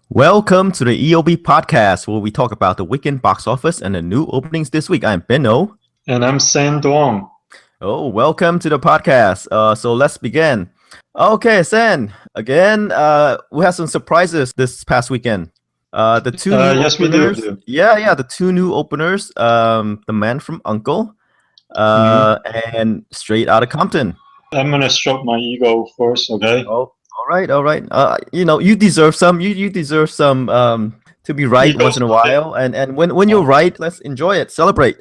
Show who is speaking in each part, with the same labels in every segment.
Speaker 1: Welcome to the EOB podcast, where we talk about the weekend box office and the new openings this week. I'm Benno.
Speaker 2: And I'm Sen Duong.
Speaker 1: Oh, welcome to the podcast. So let's begin. Okay, Sen. Again, we have some surprises this past weekend. The two new
Speaker 2: Yes,
Speaker 1: openers.
Speaker 2: we do.
Speaker 1: The two new openers. The Man from U.N.C.L.E. And Straight Outta Compton.
Speaker 2: I'm gonna stroke my ego first, okay?
Speaker 1: Oh, all right. You deserve some. You deserve some to be right
Speaker 2: Egos,
Speaker 1: once in a while. And when you're right, let's enjoy it, celebrate.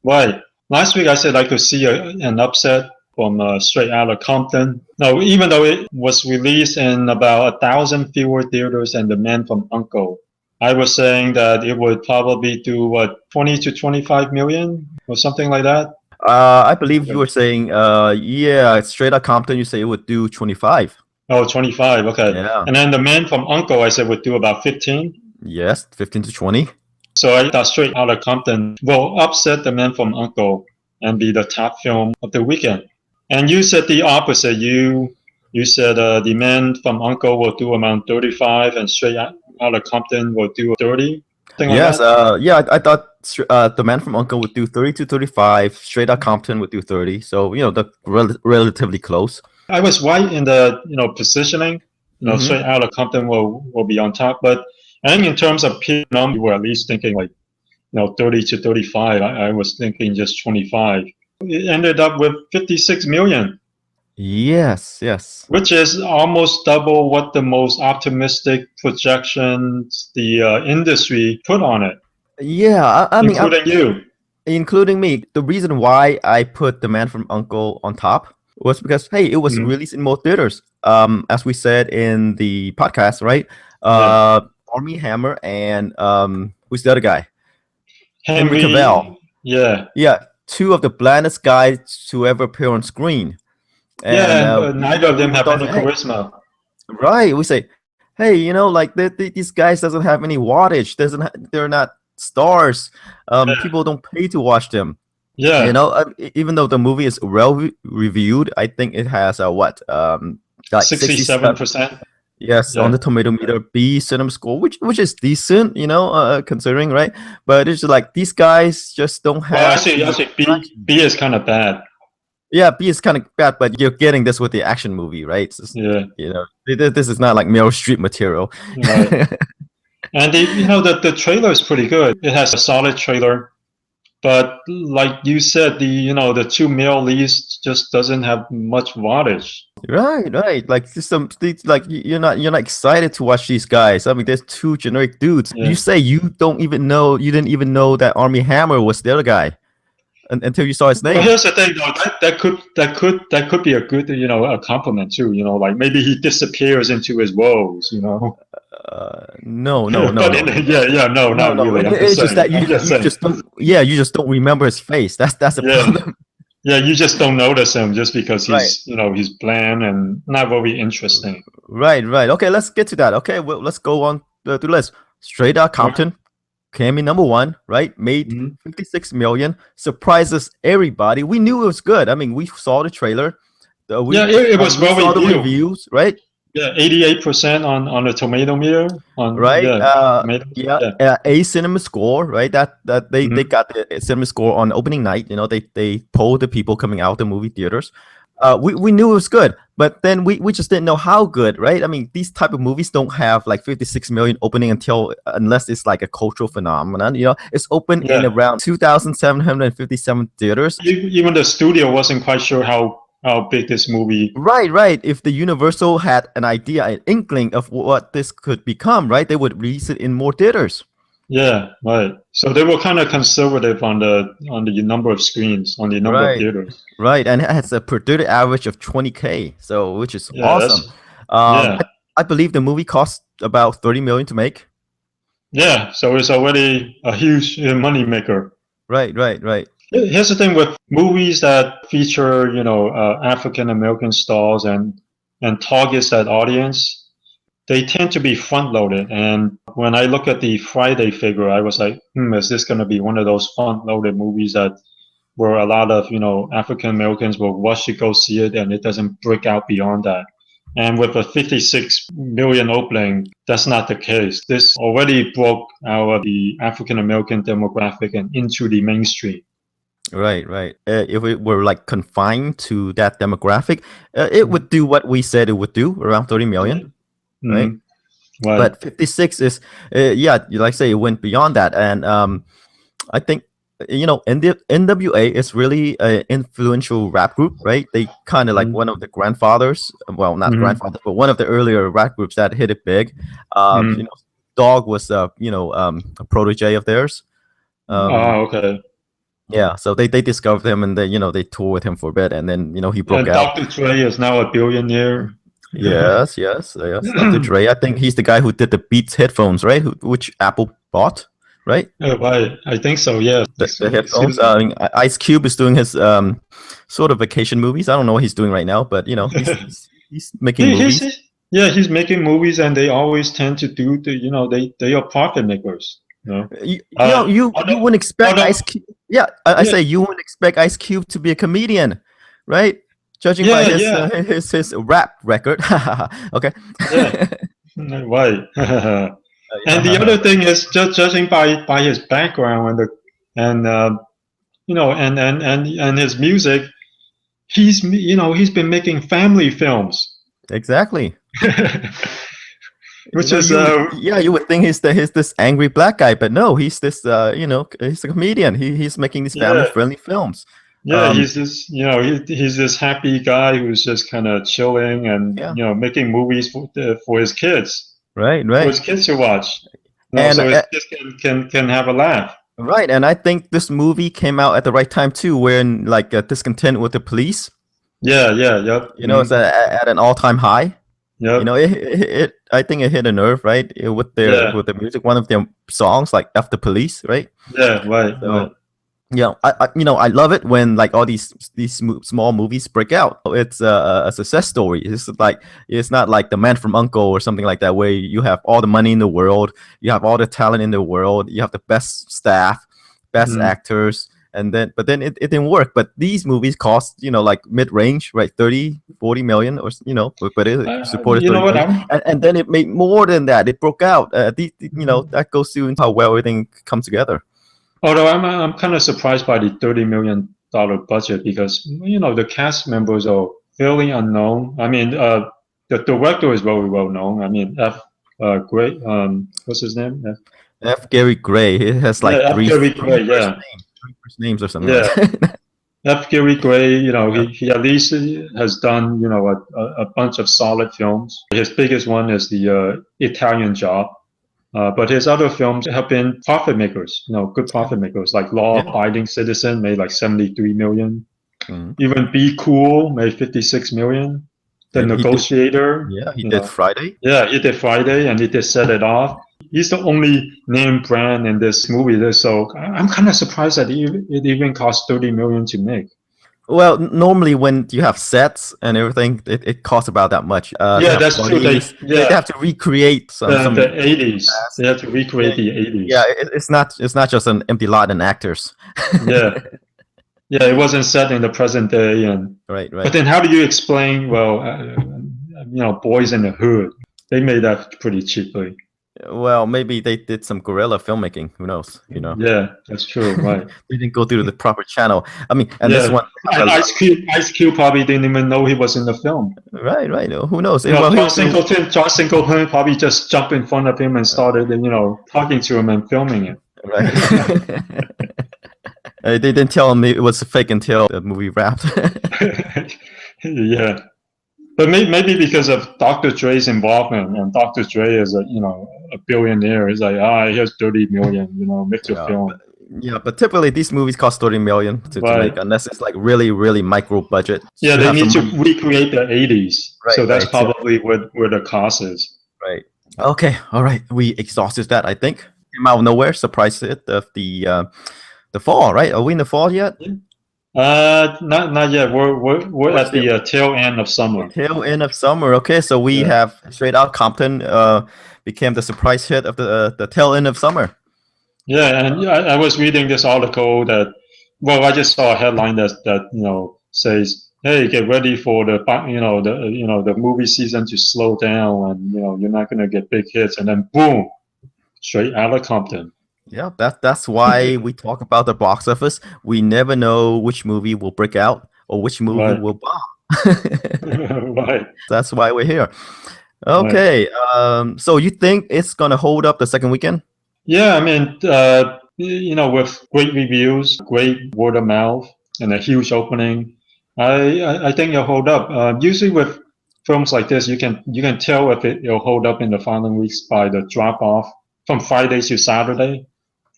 Speaker 2: Right. Last week I said I could see an upset from Straight Outta Compton. No, even though it was released in about 1,000 fewer theaters than The Man from U.N.C.L.E., I was saying that it would probably do 20 to 25 million or something like that.
Speaker 1: I believe you were saying, Straight Outta Compton. You say it would do 25.
Speaker 2: Oh, 25. Okay.
Speaker 1: Yeah.
Speaker 2: And then The Man from U.N.C.L.E. I said would do about 15.
Speaker 1: Yes, 15 to 20.
Speaker 2: So I thought Straight Outta Compton will upset The Man from U.N.C.L.E. and be the top film of the weekend. And you said the opposite. You said The Man from U.N.C.L.E. will do around 35 and Straight Outta Compton will do 30.
Speaker 1: Yes.
Speaker 2: Like
Speaker 1: I thought the Man from U.N.C.L.E. would do 30 to 35. Straight Outta Compton would do 30. So they're relatively close.
Speaker 2: I was right in the positioning.
Speaker 1: Mhm.
Speaker 2: Straight Outta Compton will be on top, but I think in terms of peak number, you were at least thinking 30 to 35. I was thinking just 25. It ended up with 56 million.
Speaker 1: Yes.
Speaker 2: Which is almost double what the most optimistic projections the industry put on it.
Speaker 1: Yeah, I mean,
Speaker 2: including you.
Speaker 1: Including me. The reason why I put The Man from U.N.C.L.E. on top was because, hey, it was released in more theaters. As we said in the podcast, right? Armie Hammer and who's the other guy? Henry Cavill.
Speaker 2: Yeah,
Speaker 1: two of the blandest guys to ever appear on screen.
Speaker 2: And neither of them have any charisma.
Speaker 1: Right. We say, hey, these guys doesn't have any wattage. They're not stars. People don't pay to watch them.
Speaker 2: Yeah.
Speaker 1: Even though the movie is well reviewed, I think it has like
Speaker 2: 67%.
Speaker 1: Yes, on the tomato meter, B cinema score, which is decent, considering, right? But it's just like these guys just don't have.
Speaker 2: Well, actually, B is kind of bad.
Speaker 1: Yeah, B is kind of bad, but you're getting this with the action movie, right? This is not like Meryl Streep material.
Speaker 2: Right. And the trailer is pretty good. It has a solid trailer, but like you said, the two male leads just doesn't have much wattage.
Speaker 1: Right. Like you're not excited to watch these guys. I mean, there's two generic dudes. Yeah. You say you didn't even know that Armie Hammer was the other guy until you saw his name.
Speaker 2: Well, here's the thing, though. That could be a good, a compliment too. Like maybe he disappears into his woes.
Speaker 1: No.
Speaker 2: No. Not really.
Speaker 1: It's just that you just don't remember his face. That's the problem.
Speaker 2: Yeah, you just don't notice him just because he's he's bland and not very interesting.
Speaker 1: Right. Okay, let's get to that. Okay, well, let's go on to the list. Straight Outta Compton came in number 1, right? Made 56 million. Surprises everybody. We knew it was good. I mean, we saw the trailer.
Speaker 2: It was well
Speaker 1: reviewed. The reviews, right?
Speaker 2: Yeah, 88% on the tomato meter.
Speaker 1: Right. A cinema score, right? That they got the cinema score on opening night. They polled the people coming out of the movie theaters. We knew it was good, but then we just didn't know how good, right? I mean, these type of movies don't have like 56 million opening unless it's like a cultural phenomenon. It's open in around 2,757 theaters.
Speaker 2: Even the studio wasn't quite sure how big this movie.
Speaker 1: Right. If the Universal had an idea, an inkling of what this could become, right, they would release it in more theaters.
Speaker 2: Yeah, right. So they were kind of conservative on the number of screens, on the number of theaters.
Speaker 1: Right, and it has a predicted average of 20K, so which is awesome. I believe the movie cost about 30 million to make.
Speaker 2: Yeah, so it's already a huge money maker.
Speaker 1: Right.
Speaker 2: Here's the thing with movies that feature, African American stars and targets that audience. They tend to be front-loaded, and when I look at the Friday figure, I was like, is this going to be one of those front-loaded movies that where a lot of African Americans will rush to go see it, and it doesn't break out beyond that? And with a 56 million opening, that's not the case. This already broke out of the African American demographic and into the mainstream.
Speaker 1: Right, right. If it were like confined to that demographic, it would do what we said it would do, around 30 million, right?
Speaker 2: Right.
Speaker 1: But 56 is, yeah, like I say, it went beyond that. And I think, NWA is really an influential rap group, right? They kind of like one of the grandfathers, well, not grandfather, but one of the earlier rap groups that hit it big. Dog was, a protege of theirs.
Speaker 2: Okay.
Speaker 1: Yeah, so they discovered him, and they toured with him for a bit, and then he broke out.
Speaker 2: Dr. Dre is now a billionaire.
Speaker 1: Yes. Dr. Dre. I think he's the guy who did the Beats headphones, right? Which Apple bought, right?
Speaker 2: Right. I think so. Yeah.
Speaker 1: The headphones. I mean, Ice Cube is doing his sort of vacation movies. I don't know what he's doing right now, but he's making movies.
Speaker 2: He's making movies, and they always tend to do they are profit makers.
Speaker 1: You wouldn't expect Ice Cube. Yeah, I say you wouldn't expect Ice Cube to be a comedian, right? Judging by his rap record. Okay.
Speaker 2: Right. And the other thing is, just judging by his background and his music, he's been making family films.
Speaker 1: Exactly.
Speaker 2: Which
Speaker 1: you would think he's this angry black guy, but no, he's this he's a comedian. He's making these family friendly films.
Speaker 2: Yeah, he's this he's this happy guy who's just kind of chilling and making movies for his kids.
Speaker 1: Right.
Speaker 2: For his kids to watch.
Speaker 1: And
Speaker 2: so his kids can have a laugh.
Speaker 1: Right, and I think this movie came out at the right time too, when like discontent with the police.
Speaker 2: Yeah.
Speaker 1: It's at an all-time high.
Speaker 2: Yeah.
Speaker 1: I think it hit a nerve, right? With the music, one of their songs, like "F the Police," right?
Speaker 2: Yeah, right.
Speaker 1: So, I love it when like all these small movies break out. It's a success story. It's not like The Man from U.N.C.L.E. or something like that, where you have all the money in the world, you have all the talent in the world, you have the best staff, best actors. But then it didn't work. But these movies cost, like mid-range, right? 30, 40 million or, but it supported 30 million. And then it made more than that. It broke out. That goes to how well everything comes together.
Speaker 2: Although I'm kind of surprised by the $30 million budget, because, the cast members are fairly unknown. I mean, the director is very well known. I mean, Gray, what's his name?
Speaker 1: F. Gary Gray. He has like three first names or something.
Speaker 2: Yeah. F. Gary Gray, he at least has done, a bunch of solid films. His biggest one is the Italian Job. But his other films have been profit makers, good profit makers, like Law Abiding Citizen made like 73 million. Even Be Cool made 56 million. The Negotiator.
Speaker 1: He did Friday.
Speaker 2: Yeah, he did Friday, and he did Set It Off. He's the only name brand in this movie. So I'm kind of surprised that it even cost 30 million to make.
Speaker 1: Well, normally when you have sets and everything, it costs about that much.
Speaker 2: That's true. They
Speaker 1: have to recreate some
Speaker 2: the 80s. They have to recreate the 80s.
Speaker 1: Yeah, it's not just an empty lot and actors.
Speaker 2: Yeah, it wasn't set in the present day, and
Speaker 1: right.
Speaker 2: But then, how do you explain? Well, Boys in the Hood. They made that pretty cheaply.
Speaker 1: Well, maybe they did some guerrilla filmmaking. Who knows?
Speaker 2: Yeah, that's true. Right.
Speaker 1: They didn't go through the proper channel. I mean, and this one,
Speaker 2: Ice Cube probably didn't even know he was in the film.
Speaker 1: Right. Who knows?
Speaker 2: John Singleton probably just jumped in front of him and started, talking to him and filming it.
Speaker 1: Right. They didn't tell him it was fake until the movie wrapped.
Speaker 2: Yeah. But maybe because of Dr. Dre's involvement, and Dr. Dre is a billionaire. He's like, here's 30 million, make your film.
Speaker 1: But typically these movies cost 30 million to make, unless it's like really, really micro budget.
Speaker 2: Yeah, they need to recreate the 80s. Right, so that's probably where the cost is.
Speaker 1: Right. Okay. All right. We exhausted that, I think. Came out of nowhere, surprise hit of the fall, right? Are we in the fall yet?
Speaker 2: Not yet. We're at the tail end of summer.
Speaker 1: Tail end of summer. Okay, so we have Straight Outta Compton became the surprise hit of the tail end of summer.
Speaker 2: Yeah, and I was reading this article that, I just saw a headline that says hey, get ready for the movie season to slow down, and you're not gonna get big hits, and then boom, straight out of Compton.
Speaker 1: Yeah, that's why we talk about the box office. We never know which movie will break out or which movie
Speaker 2: Right.
Speaker 1: will bomb.
Speaker 2: Right.
Speaker 1: That's why we're here.
Speaker 2: Right.
Speaker 1: Okay. So you think it's gonna hold up the second weekend?
Speaker 2: Yeah, I mean, with great reviews, great word of mouth, and a huge opening, I think it'll hold up. Usually with films like this, you can tell if it'll hold up in the following weeks by the drop off from Friday to Saturday,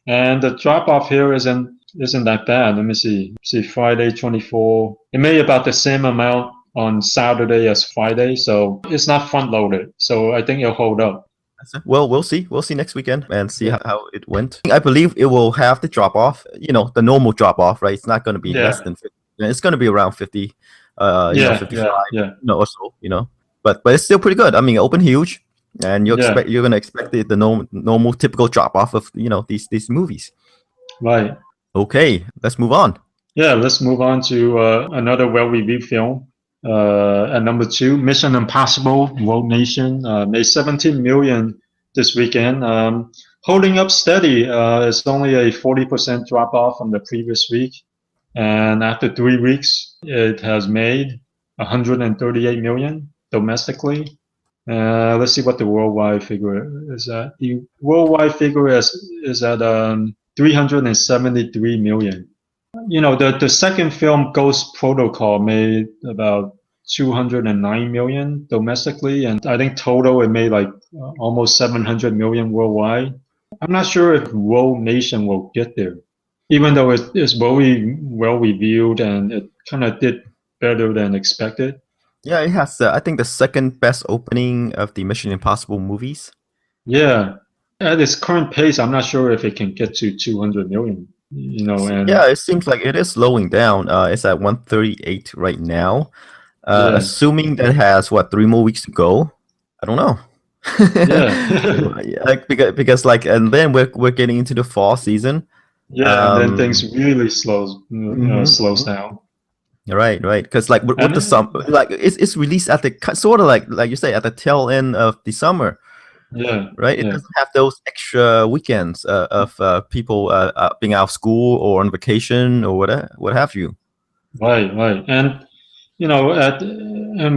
Speaker 2: and the drop off here isn't that bad. Let me see. See, Friday 24. It made about the same amount on Saturday as Friday, so it's not front loaded. So I think it'll hold up.
Speaker 1: Well, we'll see. We'll see next weekend and see
Speaker 2: Yeah.
Speaker 1: how it went. I believe it will have the drop off. The normal drop off, right? It's not going to be less
Speaker 2: Yeah.
Speaker 1: than 50. It's going to be around 50.
Speaker 2: Yeah.
Speaker 1: 55.
Speaker 2: Yeah.
Speaker 1: Or so. But it's still pretty good. I mean, open huge, and
Speaker 2: Yeah.
Speaker 1: you're going to expect the normal typical drop off of these movies.
Speaker 2: Right.
Speaker 1: Okay, let's move on.
Speaker 2: Yeah, let's move on to another well-reviewed film. At number two, Mission Impossible: Rogue Nation made 17 million this weekend, holding up steady. It's only a 40% drop off from the previous week, and after 3 weeks, it has made 138 million domestically. Let's see what the worldwide figure is at. The worldwide figure is at 373 million. The second film, Ghost Protocol, made about 209 million domestically, and I think total it made like almost 700 million worldwide. I'm not sure if Rogue Nation will get there, even though it is very well reviewed and it kind of did better than expected.
Speaker 1: Yeah, it has. I think the second best opening of the Mission Impossible movies.
Speaker 2: Yeah, at its current pace, I'm not sure if it can get to 200 million. And
Speaker 1: Yeah, it seems like it is slowing down. It's at 138 right now.
Speaker 2: yeah,
Speaker 1: Assuming that has 3 more weeks to go. I don't know.
Speaker 2: yeah,
Speaker 1: Like because and then we're getting into the fall season.
Speaker 2: yeah, and then things really slows
Speaker 1: Mhm.
Speaker 2: down.
Speaker 1: Right. Because like with the
Speaker 2: And
Speaker 1: summer, like it's released at the sort of like you say at the tail end of the summer,
Speaker 2: yeah,
Speaker 1: right? It
Speaker 2: yeah,
Speaker 1: doesn't have those extra weekends of people being out of school or on vacation or what have you.
Speaker 2: right. And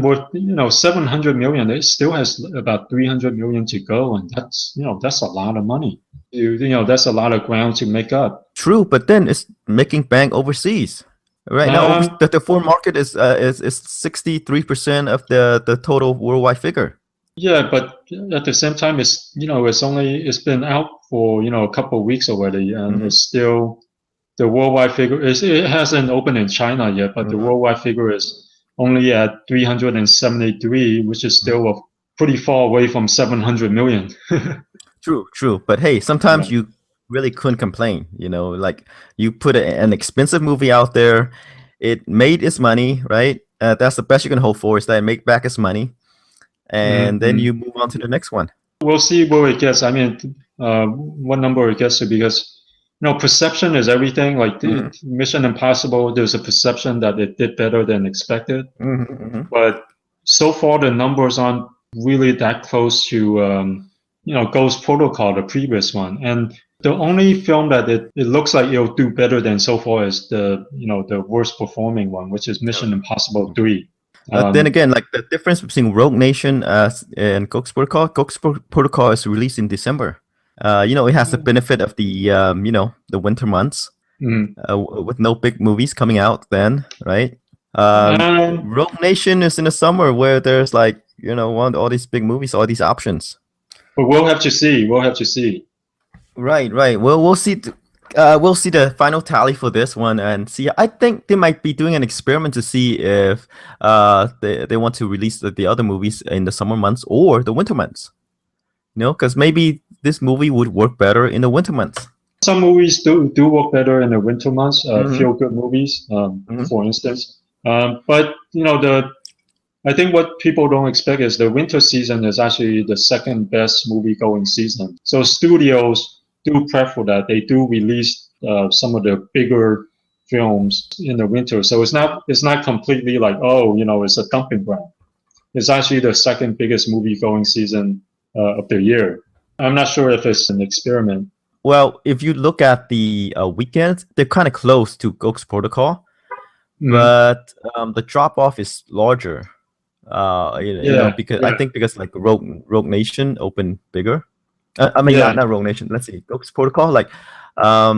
Speaker 2: with 700 million, it still has about 300 million to go, and that's a lot of money. That's a lot of ground to make up.
Speaker 1: True, but then it's making bank overseas. Right now,
Speaker 2: Um,
Speaker 1: the foreign market is 63% of the total worldwide figure.
Speaker 2: yeah, but at the same time, it's been out for a couple of weeks already, and
Speaker 1: Hmm.
Speaker 2: it's still the worldwide figure is it hasn't opened in China yet, but the
Speaker 1: Hmm.
Speaker 2: worldwide figure is only at 373, which is still pretty far away from 700 million.
Speaker 1: True. But hey, sometimes
Speaker 2: Right.
Speaker 1: you really couldn't complain. Like you put an expensive movie out there, it made its money, right? That's the best you can hope for is that it make back its money, and then
Speaker 2: Mm-hmm.
Speaker 1: you move on to the next one.
Speaker 2: We'll see where it gets. I mean, what number it gets to because perception is everything. Like
Speaker 1: Hmm.
Speaker 2: Mission Impossible, there's a perception that it did better than expected,
Speaker 1: Hmm. Hmm.
Speaker 2: but so far the numbers aren't really that close to Ghost Protocol, the previous one. And the only film that it looks like it'll do better than so far is the worst performing one, which is Mission Impossible 3.
Speaker 1: Then
Speaker 2: Um,
Speaker 1: again, like the difference between Rogue Nation and Ghost Protocol is released in December. It has the benefit of the winter months
Speaker 2: mm,
Speaker 1: with no big movies coming out then, right?
Speaker 2: um,
Speaker 1: Rogue Nation is in the summer where there's like all these big movies, all these options.
Speaker 2: but we'll have to see. We'll have to see.
Speaker 1: Right. Well, we'll see. We'll see the final tally for this one and see. I think they might be doing an experiment to see if they want to release the other movies in the summer months or the winter months. Because maybe this movie would work better in the winter months.
Speaker 2: Some movies do work better in the winter months,
Speaker 1: Mm-hmm.
Speaker 2: feel good movies,
Speaker 1: Mm-hmm.
Speaker 2: for instance. But I think what people don't expect is the winter season is actually the second best movie going season. So studios do prep for that. They do release some of the bigger films in the winter. So it's not completely like, oh, it's a dumping ground. It's actually the second biggest movie going season of the year. I'm not sure if it's an experiment.
Speaker 1: Well, if you look at the weekends, they're kind of close to Ghost Protocol, but the drop off is larger. Because I think because like Rogue Nation opened bigger. I mean, not Rogue Nation. Let's see, Ghost Protocol. Like,
Speaker 2: Rogue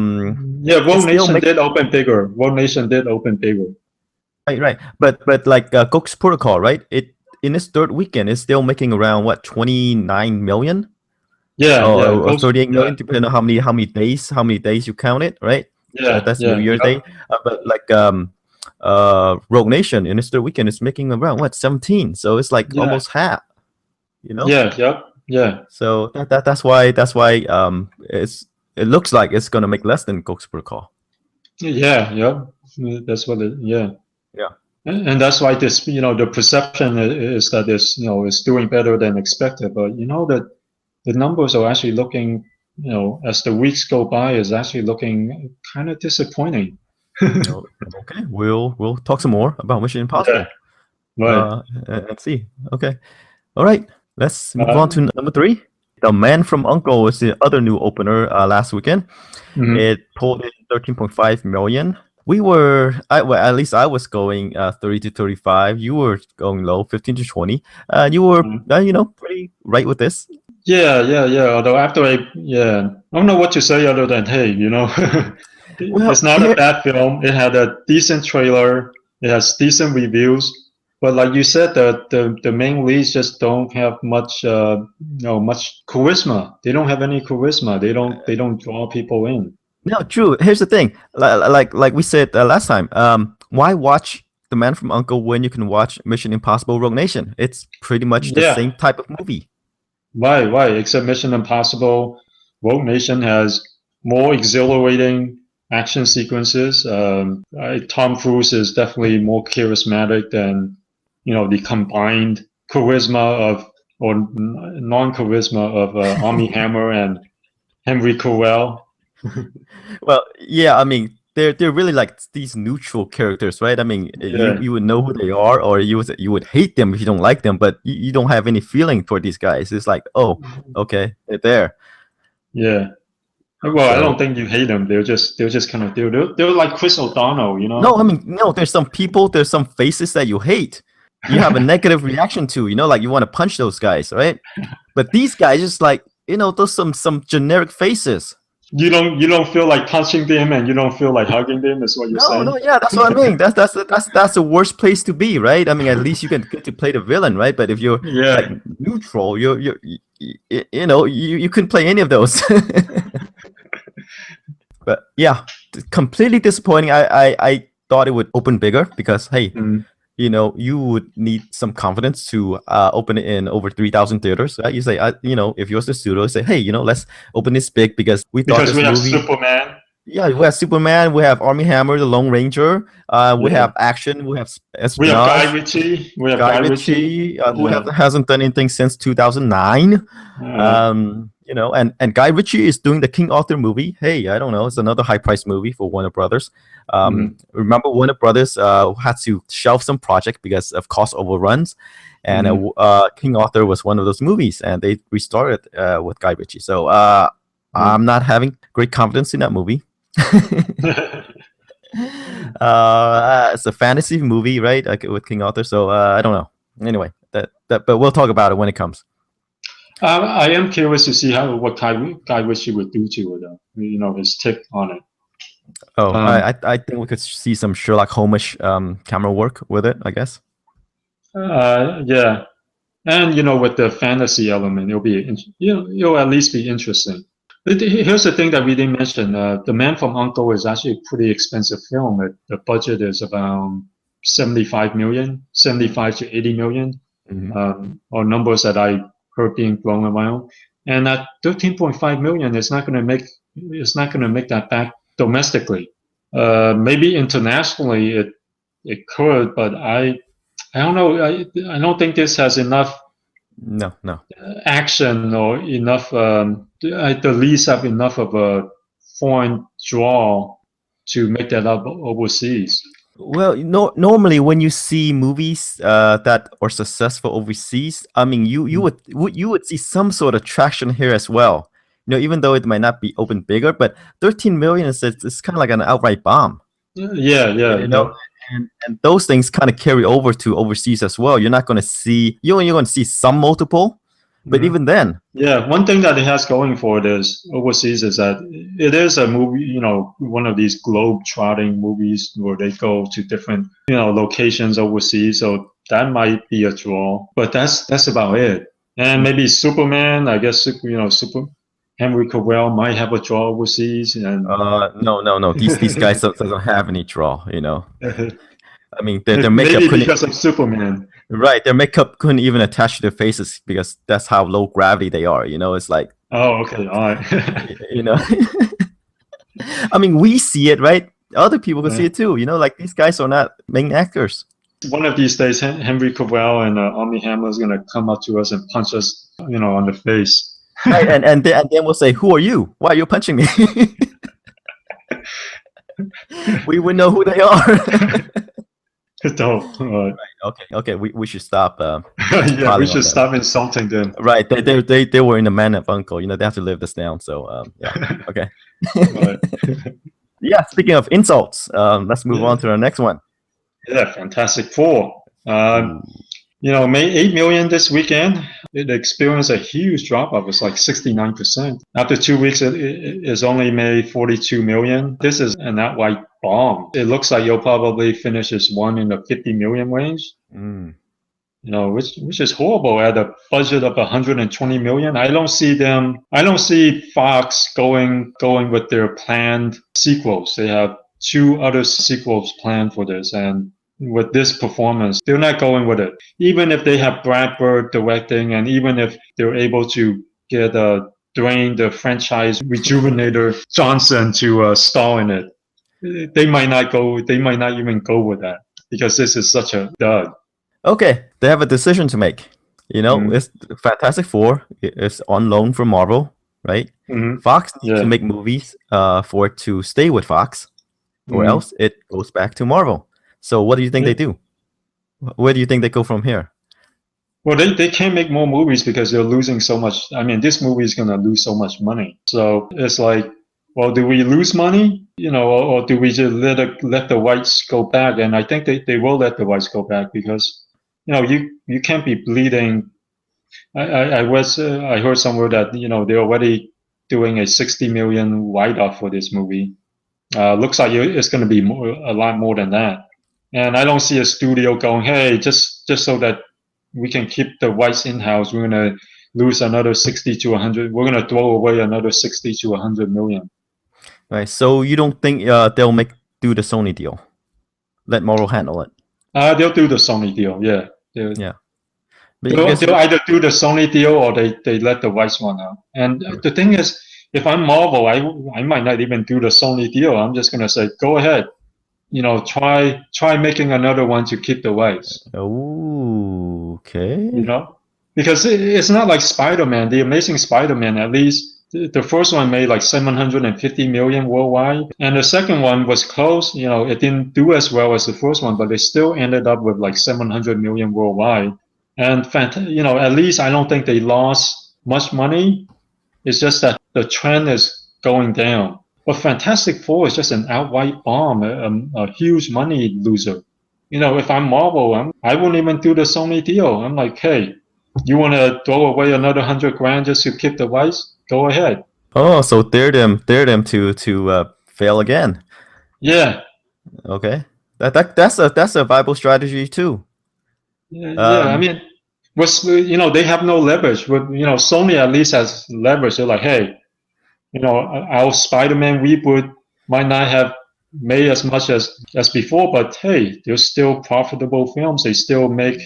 Speaker 2: Nation did open bigger. Rogue Nation did open bigger.
Speaker 1: Right. But like Ghost Protocol, right? It in its third weekend is still making around what 29 million. Or 38 million, depending on how many days you count it, right? That's New Year's Day. But like Rogue Nation in its third weekend is making around what 17, so it's like almost half. So that's why it looks like it's gonna make less than Ghost Protocol.
Speaker 2: That's what and that's why this the perception is that it's doing better than expected, but that the numbers are actually looking, as the weeks go by, is actually looking kind of disappointing.
Speaker 1: Okay, we'll talk some more about Mission Impossible. And see. Okay, all right. Let's move on to number 3. The Man from U.N.C.L.E is the other new opener last weekend. It pulled in 13.5 million. We were, at least I was going 30 to 35. You were going low, 15 to 20. You were, pretty right with this.
Speaker 2: Although after I don't know what to say other than, hey, it's not a bad film. It had a decent trailer. It has decent reviews. But like you said, the main leads just don't have much much charisma. They don't have any charisma. They don't draw people in.
Speaker 1: No, true. Here's the thing. Like we said last time. Why watch The Man from U.N.C.L.E when you can watch Mission Impossible: Rogue Nation? It's pretty much the same type of movie.
Speaker 2: Right. Except Mission Impossible, Rogue Nation has more exhilarating action sequences. Tom Cruise is definitely more charismatic than the combined charisma or non-charisma of Armie Hammer and Henry Cavill.
Speaker 1: Well, yeah, I mean, they're really like these neutral characters, right? I mean, you would know who they are, or you would hate them if you don't like them, but you don't have any feeling for these guys. It's like, oh, okay, they're there.
Speaker 2: Yeah. Well, I don't think you hate them. They're just kind of they're like Chris O'Donnell,
Speaker 1: No, I mean, no. There's some people, there's some faces that you hate. You have a negative reaction to, like you want to punch those guys, right? But these guys just like, those some generic faces.
Speaker 2: You don't feel like punching them, and you don't feel like hugging them. Is what you're saying?
Speaker 1: No, yeah, that's what I mean. That's the worst place to be, right? I mean, at least you can get to play the villain, right? But if you're like neutral, you couldn't play any of those. But yeah, completely disappointing. I thought it would open bigger because hey, you would need some confidence to open it in over 3,000 theaters. Right? You say, if you're the studio, say, hey, let's open this big because we thought this
Speaker 2: we have
Speaker 1: movie.
Speaker 2: Superman.
Speaker 1: Yeah, we have Superman. We have Armie Hammer, the Lone Ranger. We have action. We have espionage.
Speaker 2: We have Guy Ritchie.
Speaker 1: Guy Ritchie, who hasn't done anything since 2009. And Guy Ritchie is doing the King Arthur movie. Hey, I don't know. It's another high-priced movie for Warner Brothers. Remember, Warner Brothers had to shelve some project because of cost overruns, and King Arthur was one of those movies, and they restarted with Guy Ritchie. So I'm not having great confidence in that movie. It's a fantasy movie, right? Like with King Arthur. So I don't know. Anyway, but we'll talk about it when it comes.
Speaker 2: I am curious to see what Guy Ritchie would do to it, his take on it.
Speaker 1: Oh, I think we could see some Sherlock Holmes camera work with it, I guess.
Speaker 2: Yeah, and with the fantasy element, it'll at least be interesting. But here's the thing that we didn't mention: The Man from U.N.C.L.E is actually a pretty expensive film. The budget is about 75 to 80 million, or numbers that I heard being thrown around. And at 13.5 million, it's not going to make that back domestically. Maybe internationally it could, but I don't know. I don't think this has enough.
Speaker 1: No.
Speaker 2: Action or enough. At the least, have enough of a foreign draw to make that up overseas.
Speaker 1: Well, normally when you see movies that are successful overseas, I mean, you would see some sort of traction here as well. Even though it might not be open bigger, but 13 million is it's kind of like an outright bomb.
Speaker 2: Yeah.
Speaker 1: And those things kind of carry over to overseas as well. You're not going to see you're going to see some multiple, but even then.
Speaker 2: Yeah, one thing that it has going for it is overseas is that it is a movie, one of these globe-trotting movies where they go to different, locations overseas. So that might be a draw, but that's about it. And maybe Superman, I guess, Super Henry Cavill might have a draw overseas. And
Speaker 1: no. These guys doesn't have any draw. I mean, their makeup
Speaker 2: maybe because of Superman.
Speaker 1: Right, their makeup couldn't even attach to their faces because that's how low gravity they are. It's like.
Speaker 2: Oh, okay, all right.
Speaker 1: I mean, we see it, right? Other people can see it too. Like these guys are not main actors.
Speaker 2: One of these days, Henry Cavill and Armie Hammer is gonna come up to us and punch us, on the face.
Speaker 1: Right, and then we'll say, "Who are you? Why are you punching me?" We would know who they are.
Speaker 2: Don't.
Speaker 1: Right. Okay. We should stop.
Speaker 2: Yeah, we should stop insulting them.
Speaker 1: Right. They were in the Man from U.N.C.L.E. They have to live this down. So yeah. Okay. Yeah. Speaking of insults, let's move on to our next one.
Speaker 2: Yeah, Fantastic Four. Made 8 million this weekend. It experienced a huge drop off. It's like 69%. After 2 weeks, it's only made 42 million. This is an outright bomb. It looks like you'll probably finish this one in the 50 million range. Which is horrible at a budget of 120 million. I don't see Fox going with their planned sequels. They have 2 other sequels planned for this, and with this performance, they're not going with it. Even if they have Brad Bird directing, and even if they're able to get Dwayne, the franchise rejuvenator Johnson, to star in it, they might not even go with that because this is such a dud.
Speaker 1: Okay, they have a decision to make. It's Fantastic Four is on loan from Marvel, right? Fox needs to make movies for it to stay with Fox, or else it goes back to Marvel. So what do you think they do? Where do you think they go from here?
Speaker 2: Well, they can't make more movies because they're losing so much. I mean, this movie is going to lose so much money. So it's like, well, do we lose money? Or do we just let the rights go back? And I think they will let the rights go back because, you can't be bleeding. I heard somewhere that, they're already doing a 60 million write-off for this movie. Looks like it's going to be a lot more than that. And I don't see a studio going, hey, just so that we can keep the rights in-house, we're going to lose another 60 to 100. We're going to throw away another 60 to 100 million.
Speaker 1: Right. So you don't think they'll do the Sony deal? Let Marvel handle it.
Speaker 2: They'll do the Sony deal, yeah.
Speaker 1: Yeah.
Speaker 2: They'll either do the Sony deal or they let the rights run out. And the thing is, if I'm Marvel, I might not even do the Sony deal. I'm just going to say, go ahead. Try making another one to keep the rights.
Speaker 1: Oh, okay.
Speaker 2: Because it's not like Spider-Man. The Amazing Spider-Man, at least the first one made like 750 million worldwide, and the second one was close. It didn't do as well as the first one, but they still ended up with like 700 million worldwide. And at least I don't think they lost much money. It's just that the trend is going down. But Fantastic Four is just an outright bomb, a huge money loser. If I'm Marvel, I wouldn't even do the Sony deal. I'm like, hey, you want to throw away another $100,000 just to keep the rights? Go ahead.
Speaker 1: Oh, so dare them to fail again.
Speaker 2: Yeah.
Speaker 1: Okay. That's a viable strategy too.
Speaker 2: I mean, they have no leverage. But Sony at least has leverage. They're like, hey, our Spider-Man reboot might not have made as much as before, but hey, they're still profitable films. They still make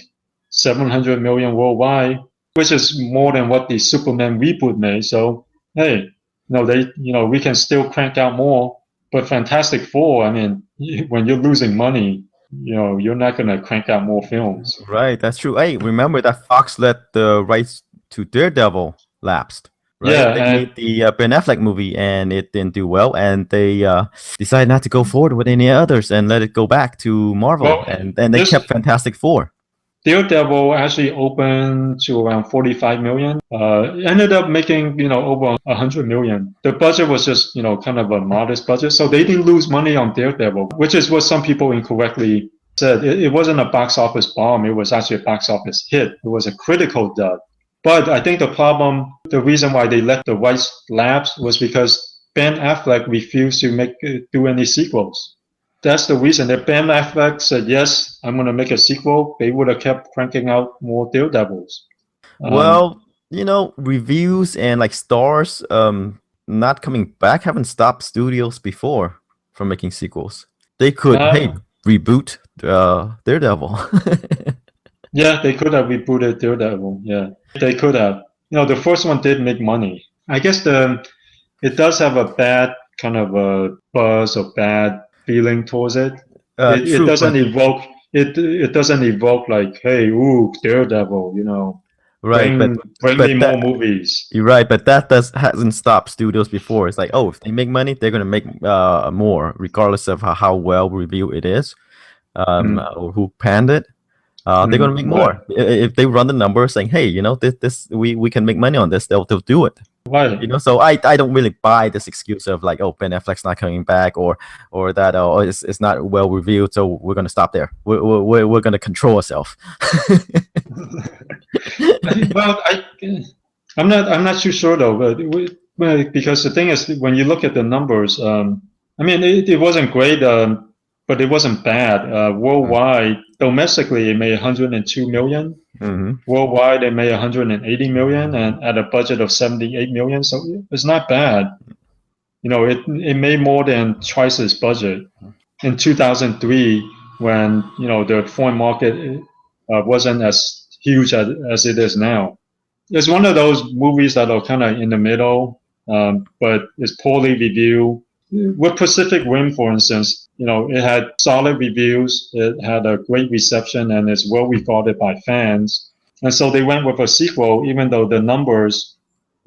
Speaker 2: 700 million worldwide, which is more than what the Superman reboot made. So hey, we can still crank out more. But Fantastic Four, I mean, when you're losing money, you're not gonna crank out more films.
Speaker 1: Right, that's true. Hey, remember that Fox let the rights to Daredevil lapsed, right?
Speaker 2: Yeah,
Speaker 1: They
Speaker 2: and
Speaker 1: made the Ben Affleck movie and it didn't do well, and they decided not to go forward with any others and let it go back to Marvel,
Speaker 2: well,
Speaker 1: and they
Speaker 2: this
Speaker 1: kept Fantastic Four.
Speaker 2: Daredevil actually opened to around 45 million. Ended up making, over 100 million. The budget was just, kind of a modest budget. So they didn't lose money on Daredevil, which is what some people incorrectly said. It wasn't a box office bomb. It was actually a box office hit. It was a critical dud. But I think the reason why they let the rights lapse was because Ben Affleck refused to do any sequels. That's the reason. If Ben Affleck said, yes, I'm going to make a sequel, they would have kept cranking out more Daredevils.
Speaker 1: Well, reviews and like stars not coming back haven't stopped studios before from making sequels. They could, hey, reboot Daredevil.
Speaker 2: Yeah, they could have rebooted Daredevil. Yeah, they could have. The first one did make money. I guess it does have a bad kind of a buzz or bad feeling towards it. It doesn't evoke it doesn't evoke like, hey, ooh, Daredevil,
Speaker 1: right,
Speaker 2: bring me more movies.
Speaker 1: You're right, but that hasn't stopped studios before. It's like, oh, if they make money, they're gonna make more, regardless of how well reviewed it is, or who panned it. They're gonna make more. If they run the numbers saying, hey, this we can make money on this, they'll do it.
Speaker 2: Right.
Speaker 1: So I don't really buy this excuse of like, oh, Ben Affleck's not coming back, or that it's not well reviewed, so we're gonna stop there. We're gonna control ourselves.
Speaker 2: Well, I'm not too sure though, but because the thing is, when you look at the numbers, it wasn't great, but it wasn't bad. Worldwide, domestically, it made 102 million. Worldwide, it made 180 million, and at a budget of 78 million. So it's not bad. It made more than twice its budget. In 2003, when the foreign market wasn't as huge as it is now. It's one of those movies that are kind of in the middle, but it's poorly reviewed. With Pacific Rim, for instance, it had solid reviews, it had a great reception, and it's well regarded by fans. And so they went with a sequel, even though the numbers,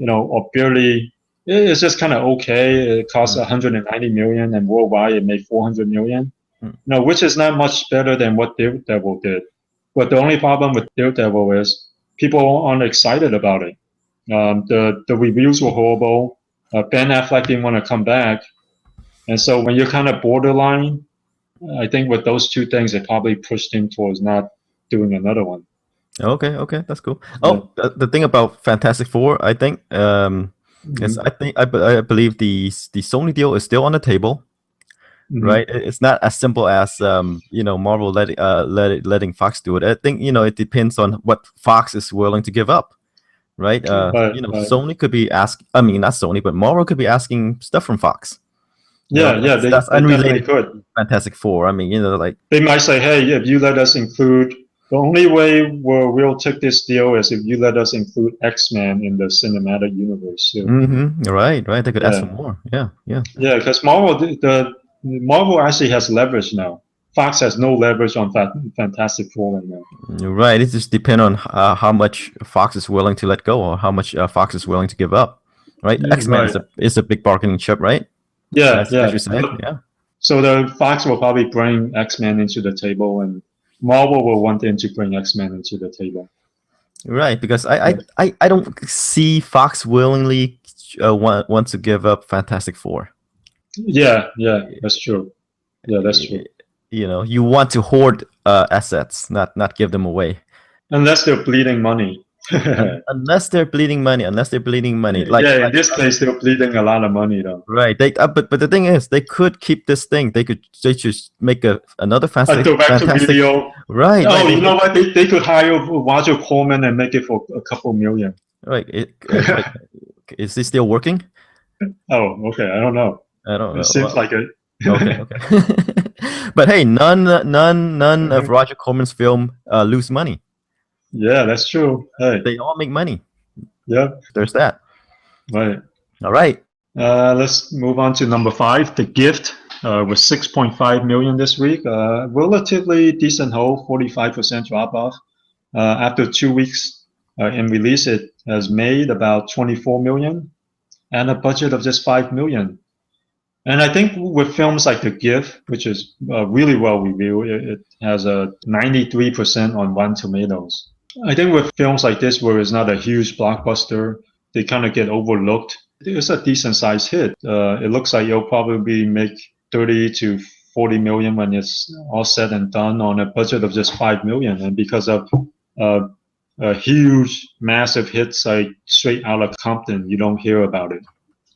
Speaker 2: are barely. It's just kind of okay. It cost 190 million, and worldwide it made 400 million. Which is not much better than what Daredevil did. But the only problem with Daredevil is people aren't excited about it. The reviews were horrible. Ben Affleck didn't want to come back. And so when you're kind of borderline, I think with those two things, it probably pushed him towards not doing another one.
Speaker 1: Okay, that's cool. Oh, the thing about Fantastic Four, I think, is I believe the Sony deal is still on the table. Right, it's not as simple as Marvel letting Fox do it. I think it depends on what Fox is willing to give up, right? Sony could be asking. I mean, not Sony, but Marvel could be asking stuff from Fox. That's unrelated.
Speaker 2: Could.
Speaker 1: Fantastic Four. I mean, like
Speaker 2: they might say, hey, if you let us include. The only way we'll take this deal is if you let us include X-Men in the cinematic universe. So.
Speaker 1: Right. They could ask for more. Yeah.
Speaker 2: Yeah, because Marvel actually has leverage now. Fox has no leverage on Fantastic Four right now.
Speaker 1: Right. It just depends on how much Fox is willing to let go, or how much Fox is willing to give up. Right. X-Men is a big bargaining chip, right?
Speaker 2: Yeah.
Speaker 1: Yeah.
Speaker 2: So the Fox will probably bring X-Men into the table, and Marvel will want them to bring X-Men into the table.
Speaker 1: Right, because I don't see Fox willingly want to give up Fantastic Four.
Speaker 2: Yeah, that's true. Yeah, that's true.
Speaker 1: You want to hoard assets, not give them away.
Speaker 2: Unless they're bleeding money.
Speaker 1: Unless they're bleeding money. Like,
Speaker 2: in this case, they're bleeding a lot of money, though.
Speaker 1: Right. But the thing is, they could keep this thing. They just make another fantastic
Speaker 2: video.
Speaker 1: Right.
Speaker 2: Oh, you know what? They could hire Roger Corman and make it for a couple million.
Speaker 1: Right. Is this still working?
Speaker 2: Oh, okay. I don't know. It seems like it.
Speaker 1: Okay. But hey, none of Roger Corman's film lose money.
Speaker 2: Yeah, that's true. Hey,
Speaker 1: they all make money.
Speaker 2: Yeah,
Speaker 1: there's that.
Speaker 2: Right.
Speaker 1: All right.
Speaker 2: Let's move on to number 5. The Gift was 6.5 million this week. Relatively decent hold, 45% drop off after 2 weeks in release, it has made about 24 million and a budget of just 5 million. And I think with films like The Gift, which is really well reviewed, it has a 93% on Rotten Tomatoes. I think with films like this, where it's not a huge blockbuster, they kind of get overlooked. It's a decent sized hit. It looks like it'll probably make 30 to 40 million when it's all said and done on a budget of just 5 million. And because of huge, massive hits like Straight Outta Compton, you don't hear about it.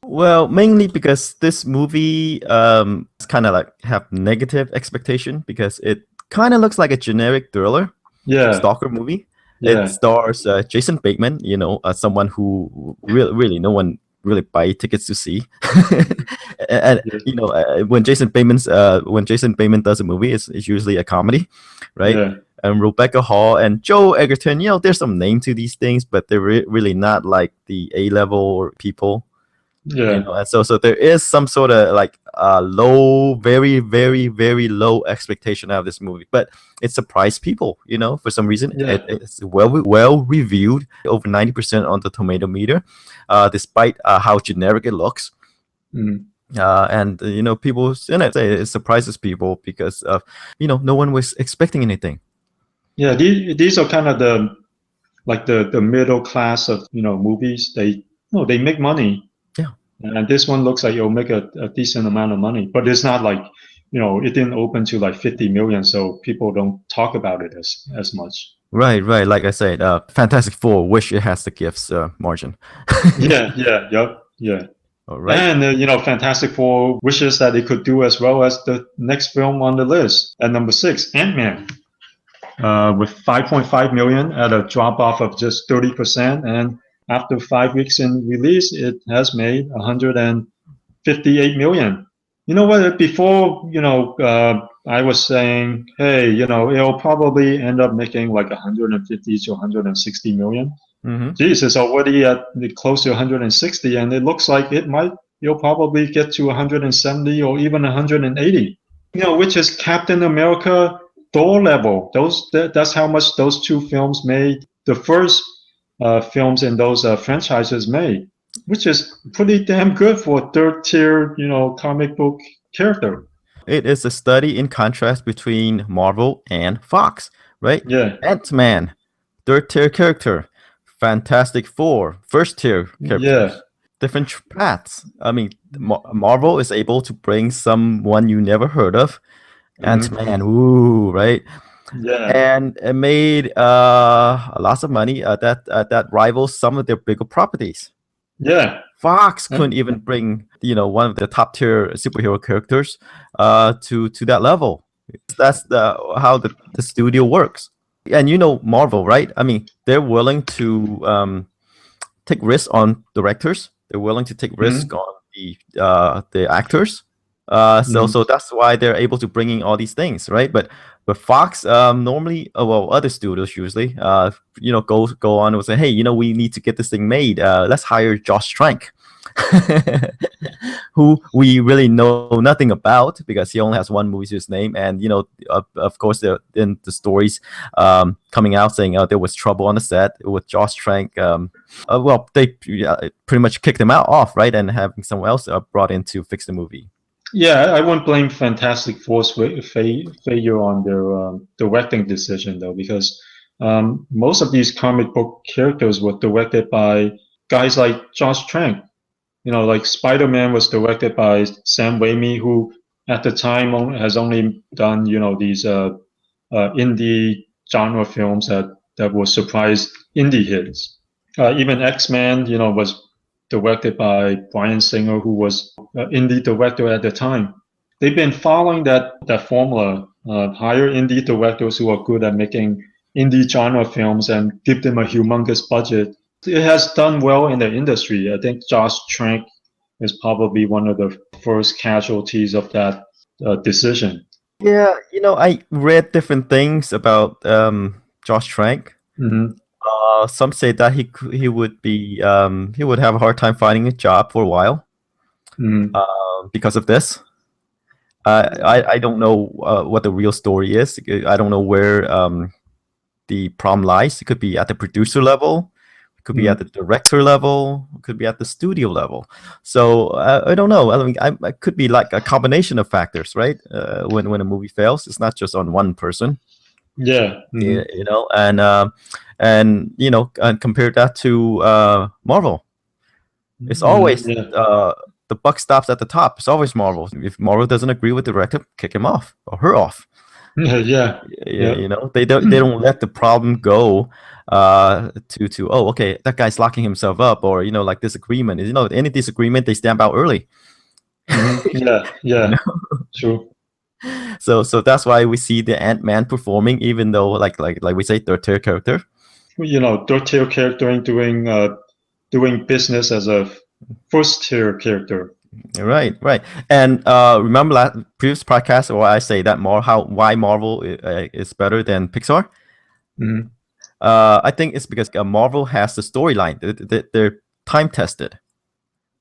Speaker 1: Well, mainly because this movie kind of like have negative expectation because it kind of looks like a generic thriller, stalker movie.
Speaker 2: Yeah.
Speaker 1: It stars Jason Bateman, someone who really no one really buy tickets to see. And when Jason Bateman does a movie, it's usually a comedy, right?
Speaker 2: Yeah.
Speaker 1: And Rebecca Hall and Joe Egerton, there's some name to these things, but they're really not like the A-level people.
Speaker 2: Yeah.
Speaker 1: And so there is some sort of like low, very, very, very low expectation out of this movie, but it surprised people. For some reason, it's well reviewed, over 90% on the tomato meter, despite how generic it looks.
Speaker 2: Mm.
Speaker 1: And people in it say it surprises people because no one was expecting anything.
Speaker 2: Yeah, these are kind of the middle class of movies. They make money.
Speaker 1: Yeah.
Speaker 2: And this one looks like it'll make a decent amount of money, but it's not like it didn't open to like 50 million, so people don't talk about it as much.
Speaker 1: Right. Like I said, Fantastic Four wish it has the gifts margin.
Speaker 2: Yeah.
Speaker 1: All right.
Speaker 2: And Fantastic Four wishes that it could do as well as the next film on the list at number 6, Ant-Man, with 5.5 million at a drop off of just 30%, and after 5 weeks in release, it has made 158 million. You know what? Before, I was saying, hey, it'll probably end up making like 150 to 160 million.
Speaker 1: Mm-hmm.
Speaker 2: Geez, it's already at close to 160, and it looks like you'll probably get to 170 or even 180. Which is Captain America, Thor level. That's how much those two films made. The first films in those franchises made, which is pretty damn good for a third tier, comic book character.
Speaker 1: It is a study in contrast between Marvel and Fox, right?
Speaker 2: Yeah.
Speaker 1: Ant-Man, third tier character. Fantastic Four, first tier characters.
Speaker 2: Yeah.
Speaker 1: Different paths. I mean, Marvel is able to bring someone you never heard of. Ant-Man, ooh, right?
Speaker 2: Yeah.
Speaker 1: And it made lots of money that rivals some of their bigger properties.
Speaker 2: Yeah.
Speaker 1: Fox couldn't even bring one of the top tier superhero characters to that level. That's how the studio works. And Marvel, right? I mean, they're willing to take risks on directors. They're willing to take risk on the actors. So that's why they're able to bring in all these things, right? But Fox normally, other studios usually, go on and say, hey, we need to get this thing made. Let's hire Josh Trank, who we really know nothing about because he only has one movie to his name, and of course, then the stories coming out saying there was trouble on the set with Josh Trank. They pretty much kicked him off, right, and having someone else brought in to fix the movie.
Speaker 2: Yeah, I wouldn't blame Fantastic Four's failure on their directing decision, though, because most of these comic book characters were directed by guys like Josh Trank. Like Spider-Man was directed by Sam Raimi, who at the time has only done, these indie genre films that were surprise indie hits. Even X-Men, was directed by Bryan Singer, who was an indie director at the time. They've been following that formula, hire indie directors who are good at making indie genre films and give them a humongous budget. It has done well in the industry. I think Josh Trank is probably one of the first casualties of that decision.
Speaker 1: Yeah, I read different things about Josh Trank.
Speaker 2: Mm-hmm.
Speaker 1: Some say that he would have a hard time finding a job for a while because of this. I don't know what the real story is. I don't know where the problem lies. It could be at the producer level, it could be at the director level, it could be at the studio level. So I don't know. I mean, it could be like a combination of factors, right? When a movie fails, it's not just on one person.
Speaker 2: Yeah.
Speaker 1: You know, and you know, and compare that to Marvel. It's always the buck stops at the top. It's always Marvel. If Marvel doesn't agree with the director, kick him off or her off.
Speaker 2: Yeah.
Speaker 1: You know, they don't let the problem go to oh, okay, that guy's locking himself up, or you know, like disagreement. You know, any disagreement, they stamp out early.
Speaker 2: Yeah.
Speaker 1: You know?
Speaker 2: True.
Speaker 1: So that's why we see the Ant-Man performing, even though like we say, third-tier character.
Speaker 2: You know, third-tier character doing business as a first-tier character.
Speaker 1: Right. And remember that previous podcast where I say that why Marvel is better than Pixar? I think it's because Marvel has the storyline. They're time tested,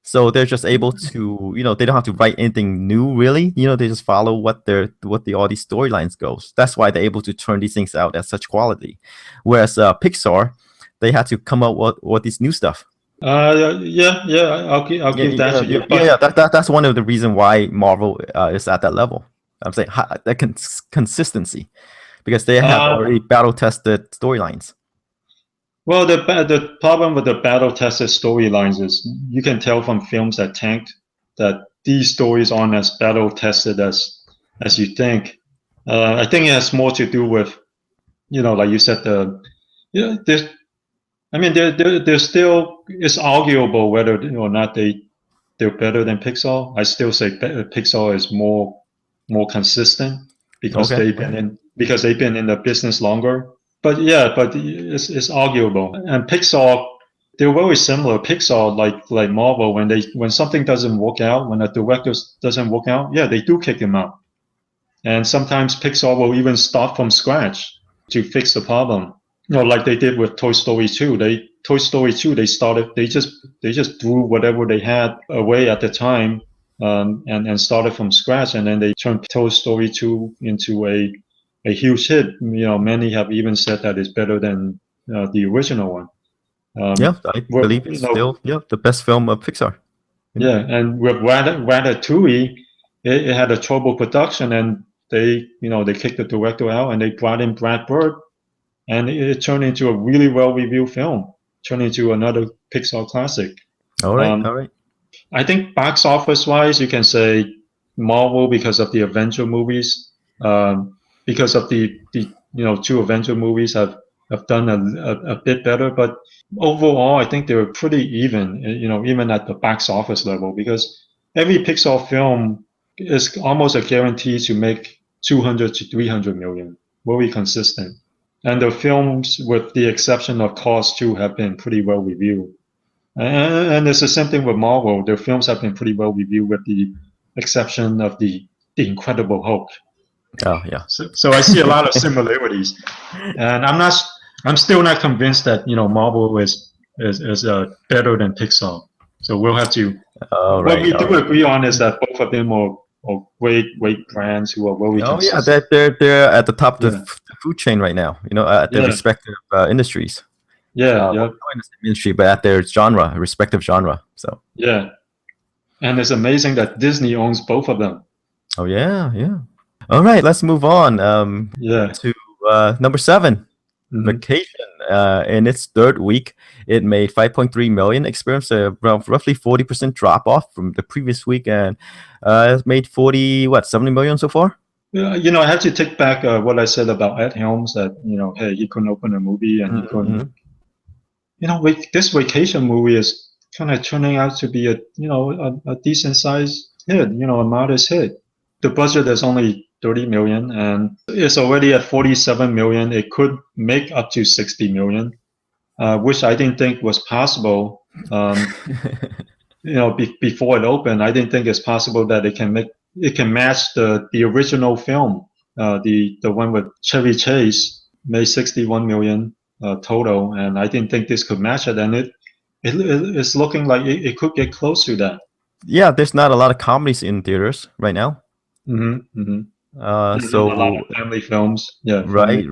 Speaker 1: so they're just able to, you know, they don't have to write anything new really. You know, they just follow what all these storylines goes. That's why they're able to turn these things out at such quality. Whereas Pixar, they had to come up with this new stuff.
Speaker 2: I'll give that to you.
Speaker 1: That's one of the reasons why Marvel is at that level. I'm saying that consistency, because they have already battle-tested storylines.
Speaker 2: Well, the problem with the battle-tested storylines is you can tell from films that tanked that these stories aren't as battle-tested as you think. I think it has more to do with, you know, like you said, there's still, it's arguable whether or not they're better than Pixar. I still say Pixar is more consistent because they've been in the business longer. But it's arguable. And Pixar, they're very similar. Pixar, like Marvel, when something doesn't work out, when a director doesn't work out, they do kick him out. And sometimes Pixar will even start from scratch to fix the problem. You know, like they did with Toy Story 2. They just threw whatever they had away at the time, and started from scratch, and then they turned Toy Story 2 into a huge hit. You know, many have even said that it's better than the original one.
Speaker 1: I believe it's still the best film of Pixar.
Speaker 2: Yeah, and with Ratatouille, it had a trouble production, and they kicked the director out, and they brought in Brad Bird, and it turned into a really well-reviewed film, turned into another Pixar classic.
Speaker 1: All right.
Speaker 2: I think box office-wise, you can say Marvel because of the Avenger movies, because of the two Avenger movies have done a bit better, but overall, I think they were pretty even, even at the box office level, because every Pixar film is almost a guarantee to make 200 to 300 million, very consistent. And the films, with the exception of Cars 2, have been pretty well reviewed. And it's the same thing with Marvel. Their films have been pretty well reviewed, with the exception of the Incredible Hulk.
Speaker 1: Oh yeah.
Speaker 2: So I see a lot of similarities, and I'm still not convinced that Marvel is better than Pixar. So we'll have to. What we do agree on is that both of them are great brands who are very consistent.
Speaker 1: They're at the top of the food chain right now. At their respective industries.
Speaker 2: Not
Speaker 1: in the same industry, but at their respective genre. So
Speaker 2: and it's amazing that Disney owns both of them.
Speaker 1: Oh yeah. All right, let's move on. To number 7, Vacation. In its third week, it made 5.3 million, experienced a roughly 40% drop off from the previous week, and it's made 70 million so far.
Speaker 2: I have to take back what I said about Ed Helms, that hey, he couldn't open a movie, and he couldn't. This Vacation movie is kind of turning out to be a decent sized hit, a modest hit. The budget is only 30 million, and it's already at 47 million. It could make up to 60 million, which I didn't think was possible. Before it opened, I didn't think it's possible that it can match the original film. The one with Chevy Chase made 61 million total, and I didn't think this could match it. And it's looking like it could get close to that.
Speaker 1: Yeah, there's not a lot of comedies in theaters right now.
Speaker 2: So a lot of family films. Yeah.
Speaker 1: Right.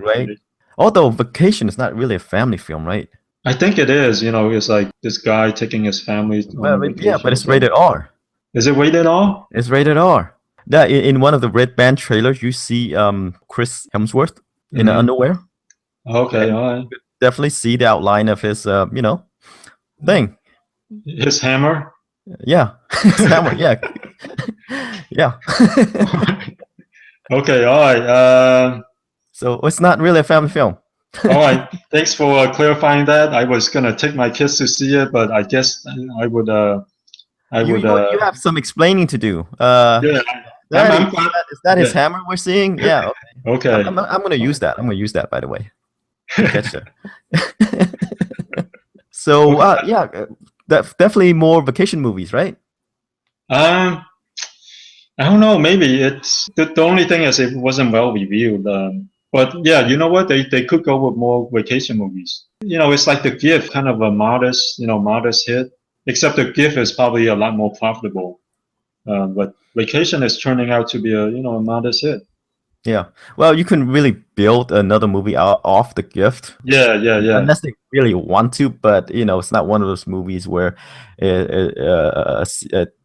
Speaker 1: Although Vacation is not really a family film, right?
Speaker 2: I think it is. It's like this guy taking his family on a
Speaker 1: Well, yeah, but
Speaker 2: vacation.
Speaker 1: it's rated R.
Speaker 2: Is it rated R?
Speaker 1: It's rated R. Yeah, in one of the Red Band trailers, you see Chris Hemsworth in underwear.
Speaker 2: Okay, all right.
Speaker 1: Definitely see the outline of his thing.
Speaker 2: His hammer.
Speaker 1: Yeah, his hammer. Yeah, yeah.
Speaker 2: Okay, all right.
Speaker 1: So it's not really a family film.
Speaker 2: All right. Thanks for clarifying that. I was gonna take my kids to see it, but I guess I would.
Speaker 1: You have some explaining to do.
Speaker 2: Yeah.
Speaker 1: Is that his hammer we're seeing? Yeah. Okay.
Speaker 2: Okay.
Speaker 1: I'm gonna use that. I'm gonna use that, by the way. To catch that. So definitely more vacation movies, right?
Speaker 2: I don't know. Maybe it's the only thing is it wasn't well reviewed. But yeah, you know what? They could go with more vacation movies. It's like The Gift, kind of a modest hit. Except The Gift is probably a lot more profitable. But Vacation is turning out to be a modest hit.
Speaker 1: Yeah. Well, you can really build another movie out off The Gift.
Speaker 2: Yeah.
Speaker 1: Unless they really want to, but it's not one of those movies where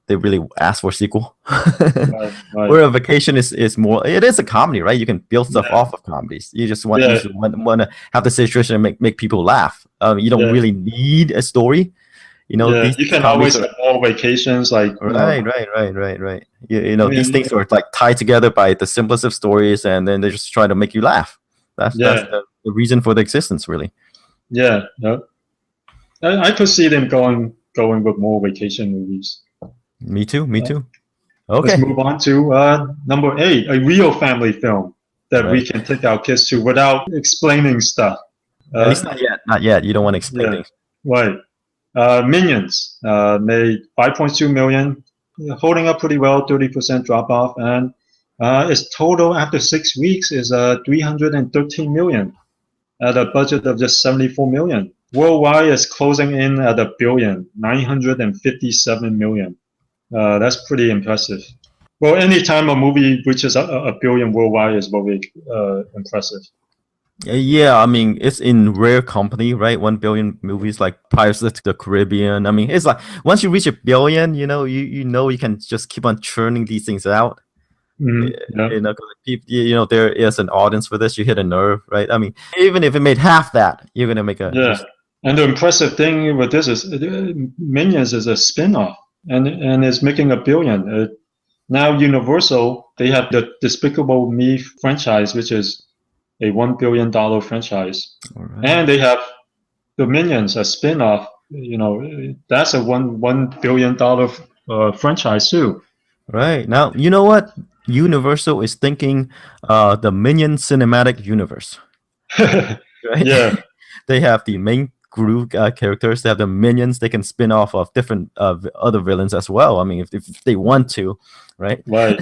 Speaker 1: they really ask for a sequel.
Speaker 2: Right.
Speaker 1: Where a Vacation is more. It is a comedy, right? You can build stuff off of comedies. You just want to have the situation and make people laugh. You don't really need a story.
Speaker 2: You can always have more vacations, like
Speaker 1: right. These things are like tied together by the simplest of stories, and then they just try to make you laugh. That's the reason for the existence, really.
Speaker 2: Yeah. I could see them going with more vacation movies.
Speaker 1: Me too. Okay.
Speaker 2: Let's move on to number 8, a real family film that we can take our kids to without explaining stuff.
Speaker 1: At least not yet. You don't want to explain things.
Speaker 2: Right. Minions made 5.2 million, holding up pretty well, 30% drop off, and its total after 6 weeks is 313 million at a budget of just 74 million. Worldwide is closing in at $1 billion, 957 million. That's pretty impressive. Well, anytime a movie reaches a billion worldwide is very impressive.
Speaker 1: Yeah, I mean, it's in rare company, right? 1 billion movies like Pirates of the Caribbean. I mean, it's like once you reach a billion, you can just keep on churning these things out. There is an audience for this. You hit a nerve, right? I mean, even if it made half that, you're gonna make a
Speaker 2: And the impressive thing with this is Minions is a spin-off and it's making $1 billion. Now Universal, they have the Despicable Me franchise, which is a $1 billion franchise. Right. And they have the Minions, a spin-off. That's a $1 billion franchise too.
Speaker 1: Right. Now, you know what? Universal is thinking the Minion cinematic universe.
Speaker 2: Right? Yeah.
Speaker 1: They have the main group characters. They have the Minions. They can spin off of different other villains as well. I mean, if they want to, right?
Speaker 2: Right.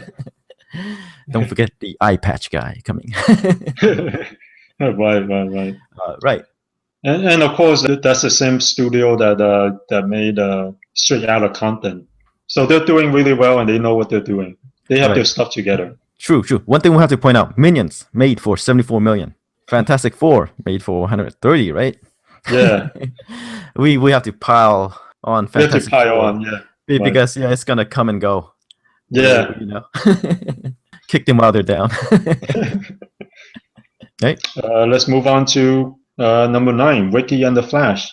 Speaker 1: Don't forget the eye patch guy coming.
Speaker 2: Right.
Speaker 1: Right.
Speaker 2: And of course, that's the same studio that made Straight Outta Compton. So they're doing really well, and they know what they're doing. They have their stuff together.
Speaker 1: True. One thing we have to point out: Minions made for 74 million. Fantastic Four made for 130, right?
Speaker 2: Yeah.
Speaker 1: we have to pile on Fantastic Four. Because
Speaker 2: right.
Speaker 1: it's gonna come and go.
Speaker 2: Yeah.
Speaker 1: Kick them while they're down. Right.
Speaker 2: Let's move on to number 9, Ricki and the Flash.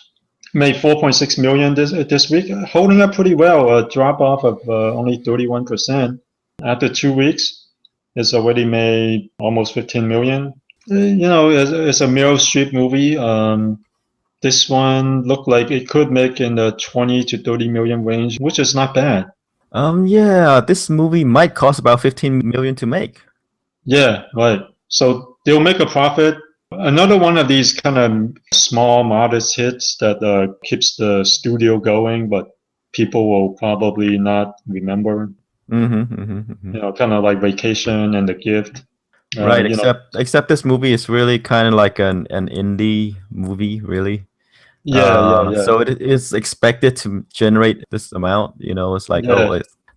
Speaker 2: Made 4.6 million this week, holding up pretty well. A drop off of only 31%. After 2 weeks, it's already made almost 15 million. It's a Meryl Streep movie. This one looked like it could make in the 20 to 30 million range, which is not bad.
Speaker 1: Yeah, this movie might cost about 15 million to make.
Speaker 2: Yeah, right. So they'll make a profit. Another one of these kind of small, modest hits that keeps the studio going, but people will probably not remember. Kind of like Vacation and The Gift.
Speaker 1: Right, except this movie is really kind of like an indie movie, really.
Speaker 2: Yeah.
Speaker 1: So it is expected to generate this amount. It's like,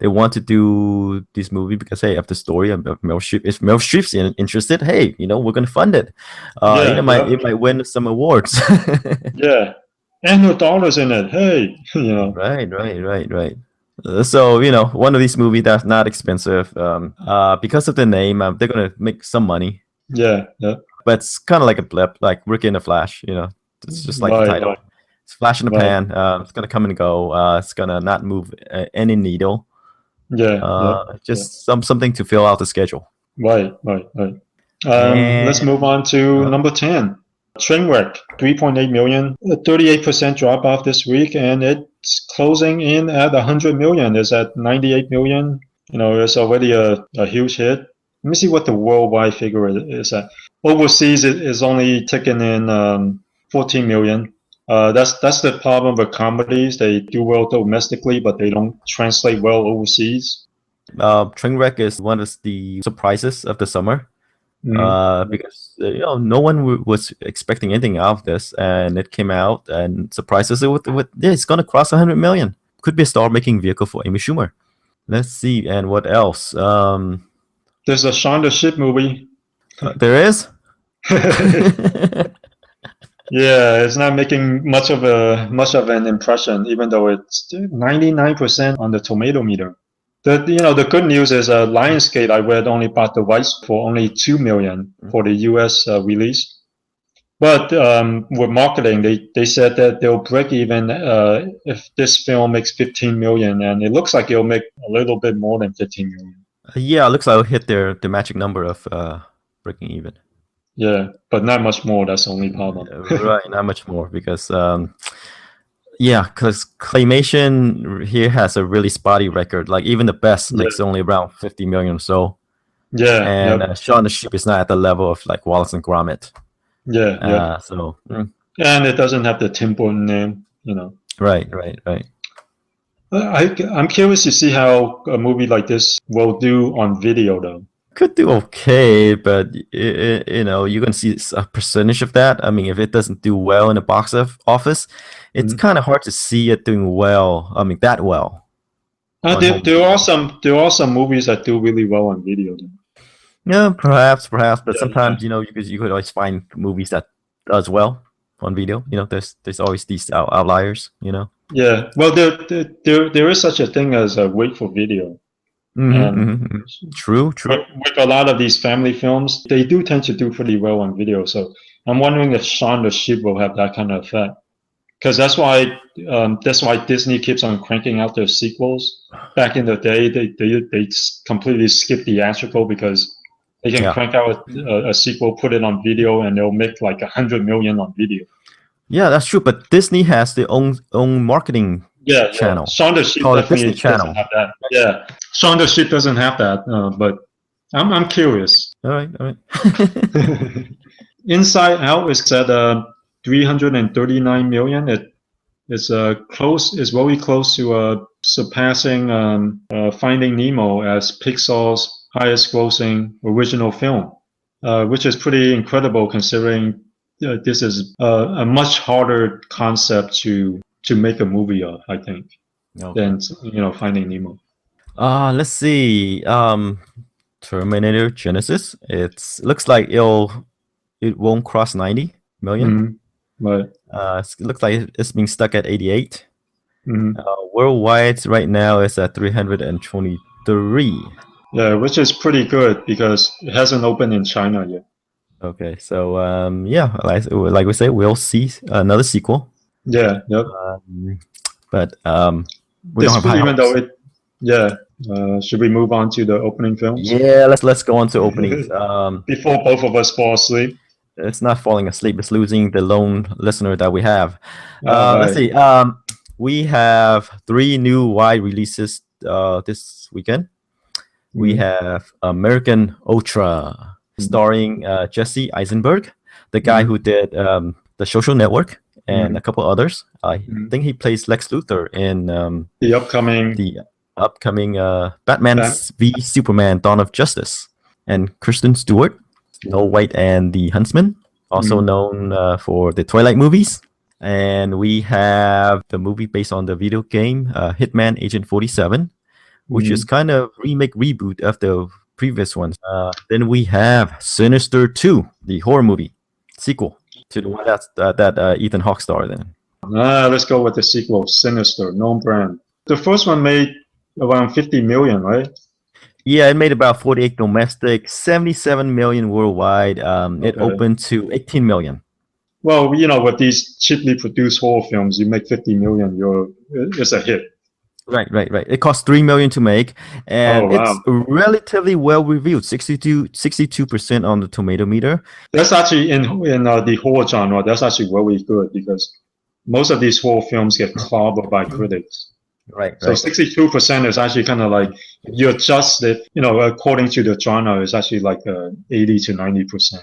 Speaker 1: they want to do this movie because hey, of the story of Meryl Streep. If Meryl Streep's interested, hey, we're gonna fund it. It might win some awards.
Speaker 2: Yeah, and no dollars in it. Hey,
Speaker 1: Right. So one of these movies that's not expensive. Because of the name, they're gonna make some money.
Speaker 2: Yeah.
Speaker 1: But it's kind of like a blip, like Ricki and the Flash. It's just like the title.
Speaker 2: Right.
Speaker 1: It's flash in the pan. It's gonna come and go. It's gonna not move any needle. Just something to fill out the schedule.
Speaker 2: Right. Let's move on to number 10. Trainwreck, 3.8 million, a 38% drop off this week, and it's closing in at 100 million. It's at 98 million. It's already a huge hit. Let me see what the worldwide figure is at. Overseas, it is only taking in 14 million. That's the problem with comedies. They do well domestically, but they don't translate well overseas.
Speaker 1: Trainwreck is one of the surprises of the summer. Because no one was expecting anything out of this, and it came out and surprised us with it's gonna cross 100 million. Could be a star-making vehicle for Amy Schumer. Let's see, and what else?
Speaker 2: There's a Shaun the Sheep movie.
Speaker 1: There is.
Speaker 2: Yeah, it's not making much of an impression, even though it's 99% on the tomato meter. The good news is Lionsgate, I read, only bought the rights for only 2 million for the US release. But with marketing, they said that they'll break even if this film makes 15 million, and it looks like it'll make a little bit more than 15 million.
Speaker 1: Yeah, it looks like it'll hit the magic number of breaking even.
Speaker 2: Yeah, but not much more. That's the only problem.
Speaker 1: Right, not much more because because Claymation here has a really spotty record. Like even the best makes only around 50 million or so.
Speaker 2: Yeah,
Speaker 1: and Shaun the Sheep is not at the level of like Wallace and Gromit.
Speaker 2: Yeah.
Speaker 1: So.
Speaker 2: And it doesn't have the Tim Burton name,
Speaker 1: Right.
Speaker 2: I'm curious to see how a movie like this will do on video, though.
Speaker 1: Could do okay, but you can see a percentage of that. I mean, if it doesn't do well in the box office, it's kind of hard to see it doing well. I mean, that well.
Speaker 2: There are some movies that do really well on video, though.
Speaker 1: Yeah, perhaps, but sometimes you could always find movies that does well on video. There's always these outliers.
Speaker 2: Yeah, well, there is such a thing as a wait for video.
Speaker 1: True.
Speaker 2: With a lot of these family films, they do tend to do pretty well on video. So I'm wondering if Shaun the Sheep will have that kind of effect. Because that's why Disney keeps on cranking out their sequels. Back in the day, they completely skip theatrical because they can crank out a sequel, put it on video, and they'll make like 100 million on video.
Speaker 1: Yeah, that's true. But Disney has their own marketing channel.
Speaker 2: Shaun the Sheep definitely doesn't have that. Yeah, Shaun the Sheep doesn't have that. But I'm curious.
Speaker 1: All right.
Speaker 2: Inside Out is at 339 million. It's very close to surpassing Finding Nemo as Pixar's highest grossing original film, which is pretty incredible considering this is a much harder concept to make a movie of, I think, than Finding Nemo.
Speaker 1: Let's see. Terminator Genisys. It looks like it won't cross 90 million.
Speaker 2: Right.
Speaker 1: It looks like it's being stuck at 88. Worldwide right now it's at 323.
Speaker 2: Yeah, which is pretty good because it hasn't opened in China yet.
Speaker 1: Okay, so like we say, we'll see another sequel.
Speaker 2: Yeah. Yep.
Speaker 1: But we don't have high hopes.
Speaker 2: Should we move on to the opening films?
Speaker 1: Yeah, let's go on to openings.
Speaker 2: Before both of us fall asleep.
Speaker 1: It's not falling asleep. It's losing the lone listener that we have. Let's see. We have 3 new wide releases this weekend. We have American Ultra, starring Jesse Eisenberg, the guy who did The Social Network and a couple others. I think he plays Lex Luthor in
Speaker 2: the upcoming
Speaker 1: Batman v Superman: Dawn of Justice, and Kristen Stewart, Snow White and the Huntsman, also known for the Twilight movies. And we have the movie based on the video game Hitman Agent 47 which is kind of reboot of the previous ones. Then we have Sinister 2, the horror movie sequel to the one that Ethan Hawke starred in.
Speaker 2: Let's go with the sequel, Sinister, known brand. The first one made around 50 million, right?
Speaker 1: Yeah, it made about 48 domestic, 77 million worldwide. It opened to 18 million.
Speaker 2: Well, with these cheaply produced horror films, you make 50 million, it's a hit.
Speaker 1: Right. It cost 3 million to make, and it's relatively well reviewed. 62% on the tomato meter.
Speaker 2: That's actually in the horror genre. That's actually very good because most of these horror films get clobbered by critics.
Speaker 1: Right.
Speaker 2: So 62% is actually kind of like, if you adjust it, according to the genre, it's actually like 80 to 90%.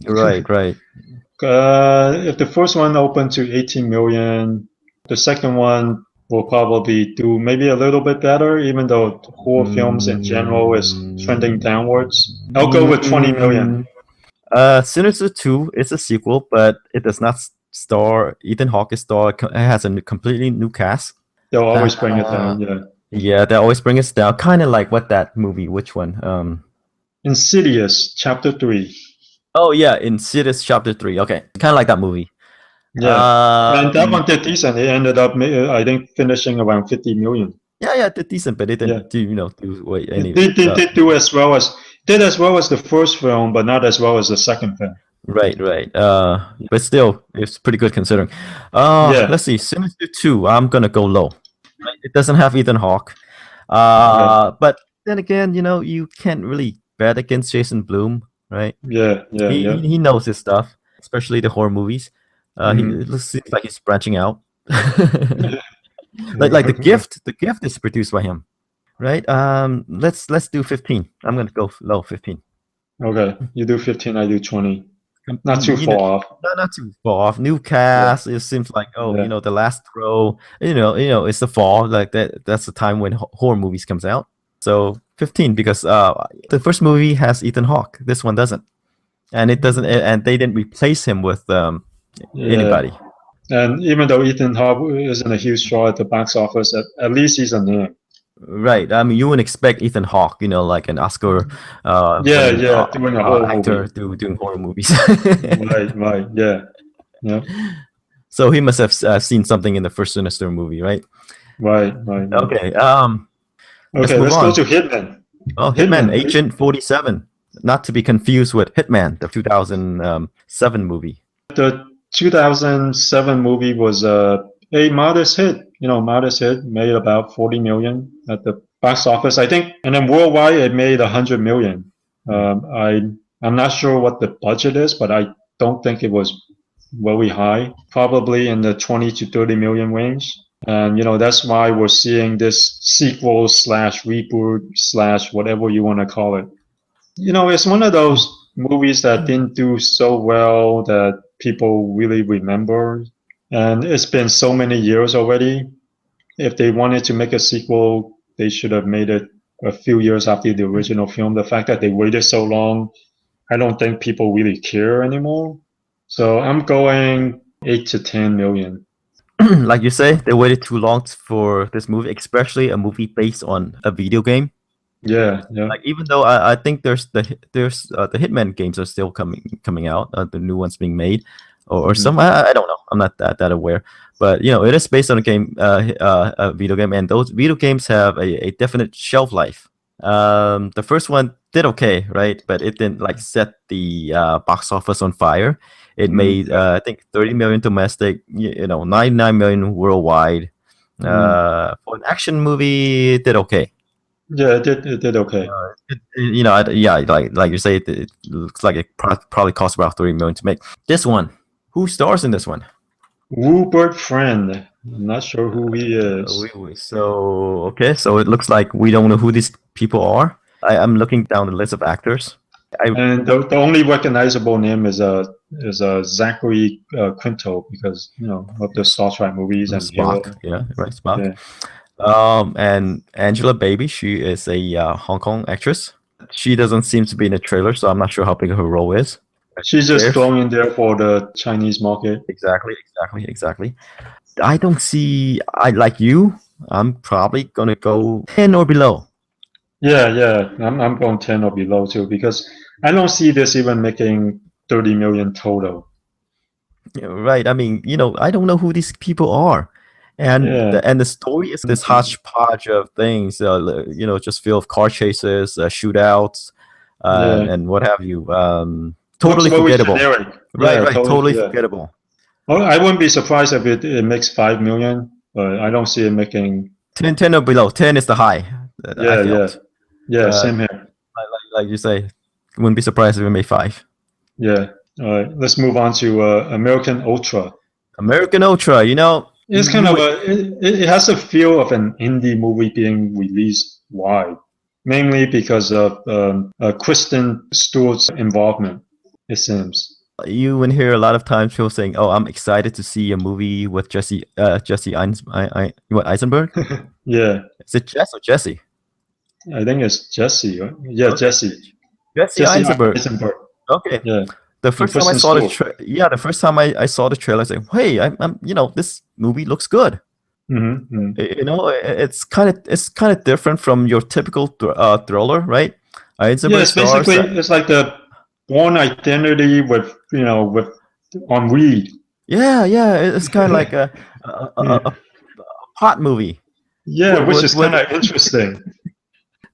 Speaker 1: Right.
Speaker 2: If the first one opened to 18 million, the second one will probably do maybe a little bit better, even though horror films in general is trending downwards. I'll go with 20 million.
Speaker 1: Sinister 2 is a sequel, but it does not star Ethan Hawke. It has a completely new cast.
Speaker 2: They'll always bring it down, yeah.
Speaker 1: Yeah, they always bring us down. Kind of like that movie? Which one?
Speaker 2: Insidious, Chapter 3.
Speaker 1: Oh, yeah, Insidious Chapter 3. Okay, kind of like that movie.
Speaker 2: Yeah, and that one did decent. It ended up, I think, finishing around 50 million.
Speaker 1: Yeah, it did decent, but it didn't do any.
Speaker 2: It did do as well as the first film, but not as well as the second film.
Speaker 1: Right. But still, it's pretty good considering. Let's see, Sinister 2. I'm gonna go low. It doesn't have Ethan Hawke. But then again, you can't really bet against Jason Blum, right?
Speaker 2: Yeah.
Speaker 1: He knows his stuff, especially the horror movies. It seems like he's branching out. like the gift. The gift is produced by him, right? Let's do 15. I'm gonna go low, 15.
Speaker 2: Okay, you do 15. I do 20. Not too far off.
Speaker 1: Not too far off. New cast. It seems like the last throw. It's the fall. Like that. That's the time when horror movies comes out. So 15 because the first movie has Ethan Hawke. This one doesn't, and it doesn't. And they didn't replace him with anybody.
Speaker 2: And even though Ethan Hawke isn't a huge draw at the box office, at least he's a name.
Speaker 1: Right. I mean, you wouldn't expect Ethan Hawke, like an Oscar.
Speaker 2: Doing a horror
Speaker 1: actor
Speaker 2: movie.
Speaker 1: doing horror movies.
Speaker 2: Right. Yeah.
Speaker 1: So he must have seen something in the first Sinister movie, right?
Speaker 2: Right.
Speaker 1: Okay.
Speaker 2: Let's go to Hitman.
Speaker 1: Oh, Hitman, Agent 47. Not to be confused with Hitman, the 2007 movie.
Speaker 2: The 2007 movie was a modest hit. Modest hit, made about 40 million at the box office, I think, and then worldwide it made 100 million. I'm not sure what the budget is, but I don't think it was very high. Probably in the 20 to 30 million range. And that's why we're seeing this sequel / reboot / whatever you want to call it. It's one of those movies that didn't do so well that people really remember. And it's been so many years already. If they wanted to make a sequel, they should have made it a few years after the original film. The fact that they waited so long, I don't think people really care anymore. So I'm going 8 to 10 million.
Speaker 1: Like you say, they waited too long for this movie, especially a movie based on a video game.
Speaker 2: Yeah.
Speaker 1: Like even though I think there's the Hitman games are still coming out, the new ones being made. Or some, I don't know. I'm not that aware, but it is based on a game, a video game, and those video games have a definite shelf life. The first one did okay, right? But it didn't set the box office on fire. It made I think 30 million domestic, 99 million worldwide. For an action movie, it did okay.
Speaker 2: Yeah, it did okay.
Speaker 1: Like you say, it looks like it probably cost about 30 million to make. This one. Who stars in this one?
Speaker 2: Rupert Friend. I'm not sure who he is.
Speaker 1: So it looks like we don't know who these people are. I'm looking down the list of actors.
Speaker 2: And the only recognizable name is Zachary Quinto because of the Star Trek movies and
Speaker 1: Spock. Spock.
Speaker 2: Yeah.
Speaker 1: And Angela Baby, she is a Hong Kong actress. She doesn't seem to be in the trailer, so I'm not sure how big her role is.
Speaker 2: She's just thrown in there for the Chinese market.
Speaker 1: Exactly. I don't see. Like you, I'm probably gonna go 10 or below.
Speaker 2: Yeah. I'm going 10 or below too because I don't see this even making 30 million total.
Speaker 1: Yeah, right. I mean, I don't know who these people are. And
Speaker 2: Yeah.
Speaker 1: the story is this hodgepodge of things, just filled with car chases, shootouts,
Speaker 2: Yeah.
Speaker 1: and what have you.
Speaker 2: Looks
Speaker 1: Totally
Speaker 2: very
Speaker 1: forgettable.
Speaker 2: generic.
Speaker 1: Right,
Speaker 2: Yeah,
Speaker 1: right.
Speaker 2: totally.
Speaker 1: Totally
Speaker 2: Yeah.
Speaker 1: forgettable.
Speaker 2: Well, I wouldn't be surprised if it makes 5 million, but I don't see it making.
Speaker 1: 10 or below. 10 is the high that I
Speaker 2: Yeah.
Speaker 1: felt.
Speaker 2: Yeah,
Speaker 1: Uh,
Speaker 2: same here.
Speaker 1: like you say, wouldn't be surprised if we made 5.
Speaker 2: Yeah. All right, let's move on to American Ultra.
Speaker 1: American Ultra,
Speaker 2: It's kind of it has a feel of an indie movie being released wide, mainly because of Kristen Stewart's involvement, it seems.
Speaker 1: you would hear a lot of times people saying, "Oh, I'm excited to see a movie with Jesse Eisenberg."
Speaker 2: Yeah,
Speaker 1: Is it Jess or Jesse?
Speaker 2: I think it's Jesse. Right? Yeah,
Speaker 1: Okay, Jesse
Speaker 2: Jesse
Speaker 1: Eisenberg.
Speaker 2: Eisenberg.
Speaker 1: Okay.
Speaker 2: Yeah,
Speaker 1: The
Speaker 2: and
Speaker 1: first time I
Speaker 2: Kristen
Speaker 1: saw
Speaker 2: Stewart.
Speaker 1: the first time I saw the trailer, I said, "Hey, I'm this movie looks good."
Speaker 2: Mm-hmm.
Speaker 1: It's kind of different from your typical thriller, right?
Speaker 2: Yeah,
Speaker 1: Eisenberg
Speaker 2: it's
Speaker 1: stars.
Speaker 2: basically it's like the Born Identity with on weed.
Speaker 1: Yeah. It's kind of like a,
Speaker 2: Yeah,
Speaker 1: a plot movie.
Speaker 2: yeah, which is kind of interesting.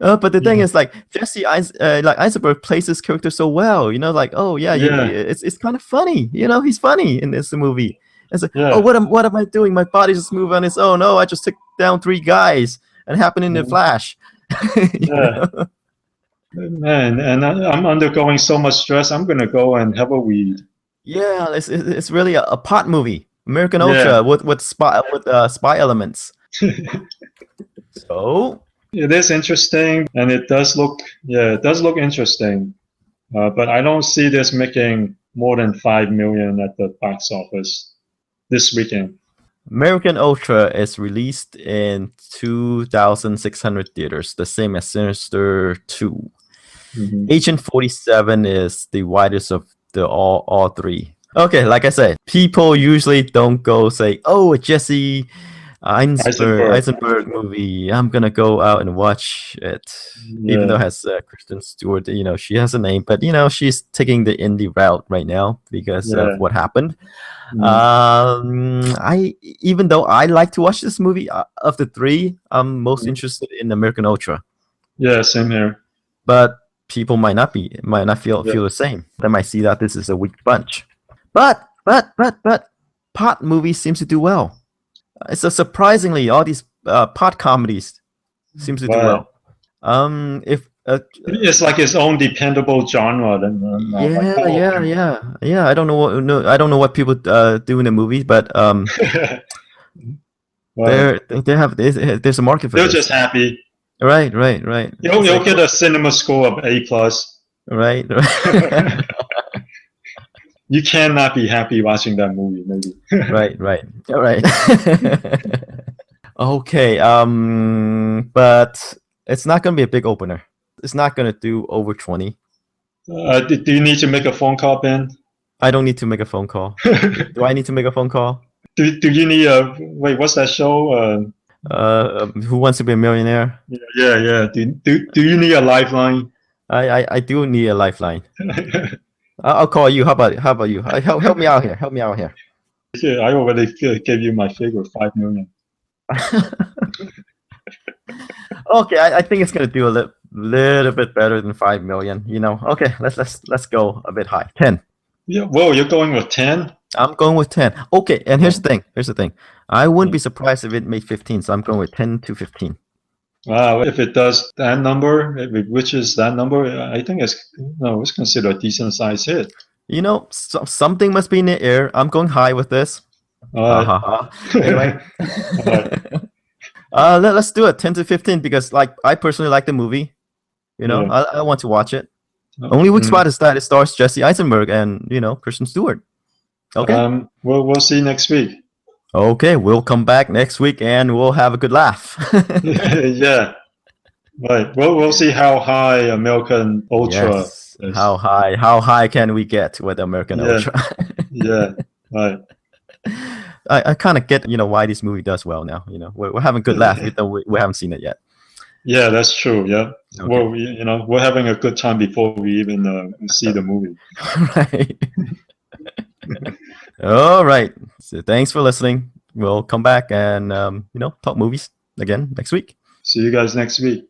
Speaker 1: But the thing
Speaker 2: Yeah,
Speaker 1: is, like Eisenberg plays his character so well. Like, oh yeah,
Speaker 2: yeah,
Speaker 1: it's kind of funny. He's funny in this movie. It's like, oh,
Speaker 2: yeah.
Speaker 1: what am I doing? My body just moved on its own. Oh, I just took down 3 guys, and it happened in the Flash. You
Speaker 2: Yeah,
Speaker 1: know?
Speaker 2: man, and I'm undergoing so much stress. I'm gonna go and have a weed.
Speaker 1: Yeah, it's really a plot movie. American
Speaker 2: Yeah,
Speaker 1: Ultra with spy elements. So
Speaker 2: it is interesting, and it does look interesting. But I don't see this making more than 5 million at the box office this weekend.
Speaker 1: American Ultra is released in 2,600 theaters, the same as Sinister 2.
Speaker 2: Mm-hmm.
Speaker 1: Agent 47 is the widest of the all 3. Okay, like I said, people usually don't go say, "Oh, Jesse Eisenberg movie. I'm gonna go out and watch it." Even though it
Speaker 2: Yeah.
Speaker 1: has Kristen Stewart, she has a name, but she's taking the indie route right now because of
Speaker 2: Yeah.
Speaker 1: what happened.
Speaker 2: Mm.
Speaker 1: I even though I like to watch this movie, of the 3, I'm most
Speaker 2: Mm.
Speaker 1: interested in American Ultra.
Speaker 2: Yeah, same here.
Speaker 1: But people might not feel
Speaker 2: Yeah.
Speaker 1: the same. They might see that this is a weak bunch. But pot movies seems to do well. It's surprisingly all these pot comedies seems to do
Speaker 2: Right.
Speaker 1: well. If
Speaker 2: It's like its own dependable genre. Then like,
Speaker 1: yeah. I don't know what people do in the movies, but
Speaker 2: right.
Speaker 1: there's a market for
Speaker 2: They're
Speaker 1: this.
Speaker 2: just happy.
Speaker 1: Right.
Speaker 2: You'll get a cinema score of A+.
Speaker 1: Right.
Speaker 2: You cannot be happy watching that movie, maybe.
Speaker 1: Right. All right. Okay. But it's not gonna be a big opener. It's not gonna do over 20.
Speaker 2: Do you need to make a phone call, Ben?
Speaker 1: I don't need to make a phone call. Do I need to make a phone call?
Speaker 2: Do you need wait? What's that show?
Speaker 1: Who Wants to Be a Millionaire?
Speaker 2: Yeah. Do you need a lifeline?
Speaker 1: I do need a lifeline. I'll call you. How about you? Help me out here. Help me out here.
Speaker 2: Yeah, I already gave you my figure, 5 million.
Speaker 1: Okay, I think it's gonna do a little bit better than 5 million. Okay, let's go a bit high. 10.
Speaker 2: Yeah, whoa, you're going with 10?
Speaker 1: I'm going with 10. Okay, and here's the thing. I wouldn't be surprised if it made 15, so I'm going with 10 to 15.
Speaker 2: Wow, if it does that number, if it reaches that number, I think it's considered a decent size hit.
Speaker 1: Something must be in the air. I'm going high with this. Anyway. Let's do it 10 to 15 because I personally like the movie. I want to watch it. Only weak spot is that it stars Jesse Eisenberg and Kristen Stewart. Okay.
Speaker 2: We'll see next week.
Speaker 1: Okay, we'll come back next week and we'll have a good laugh.
Speaker 2: Yeah. Right. We'll see how high American Ultra
Speaker 1: is. How high can we get with American Ultra?
Speaker 2: Yeah. Right.
Speaker 1: I kind of get why this movie does well now. We're having a good laugh even though we haven't seen it yet.
Speaker 2: Yeah, that's true. Yeah.
Speaker 1: Okay.
Speaker 2: Well, we're having a good time before we even see the movie.
Speaker 1: Right. All right. So thanks for listening. We'll come back and talk movies again next week.
Speaker 2: See you guys next week.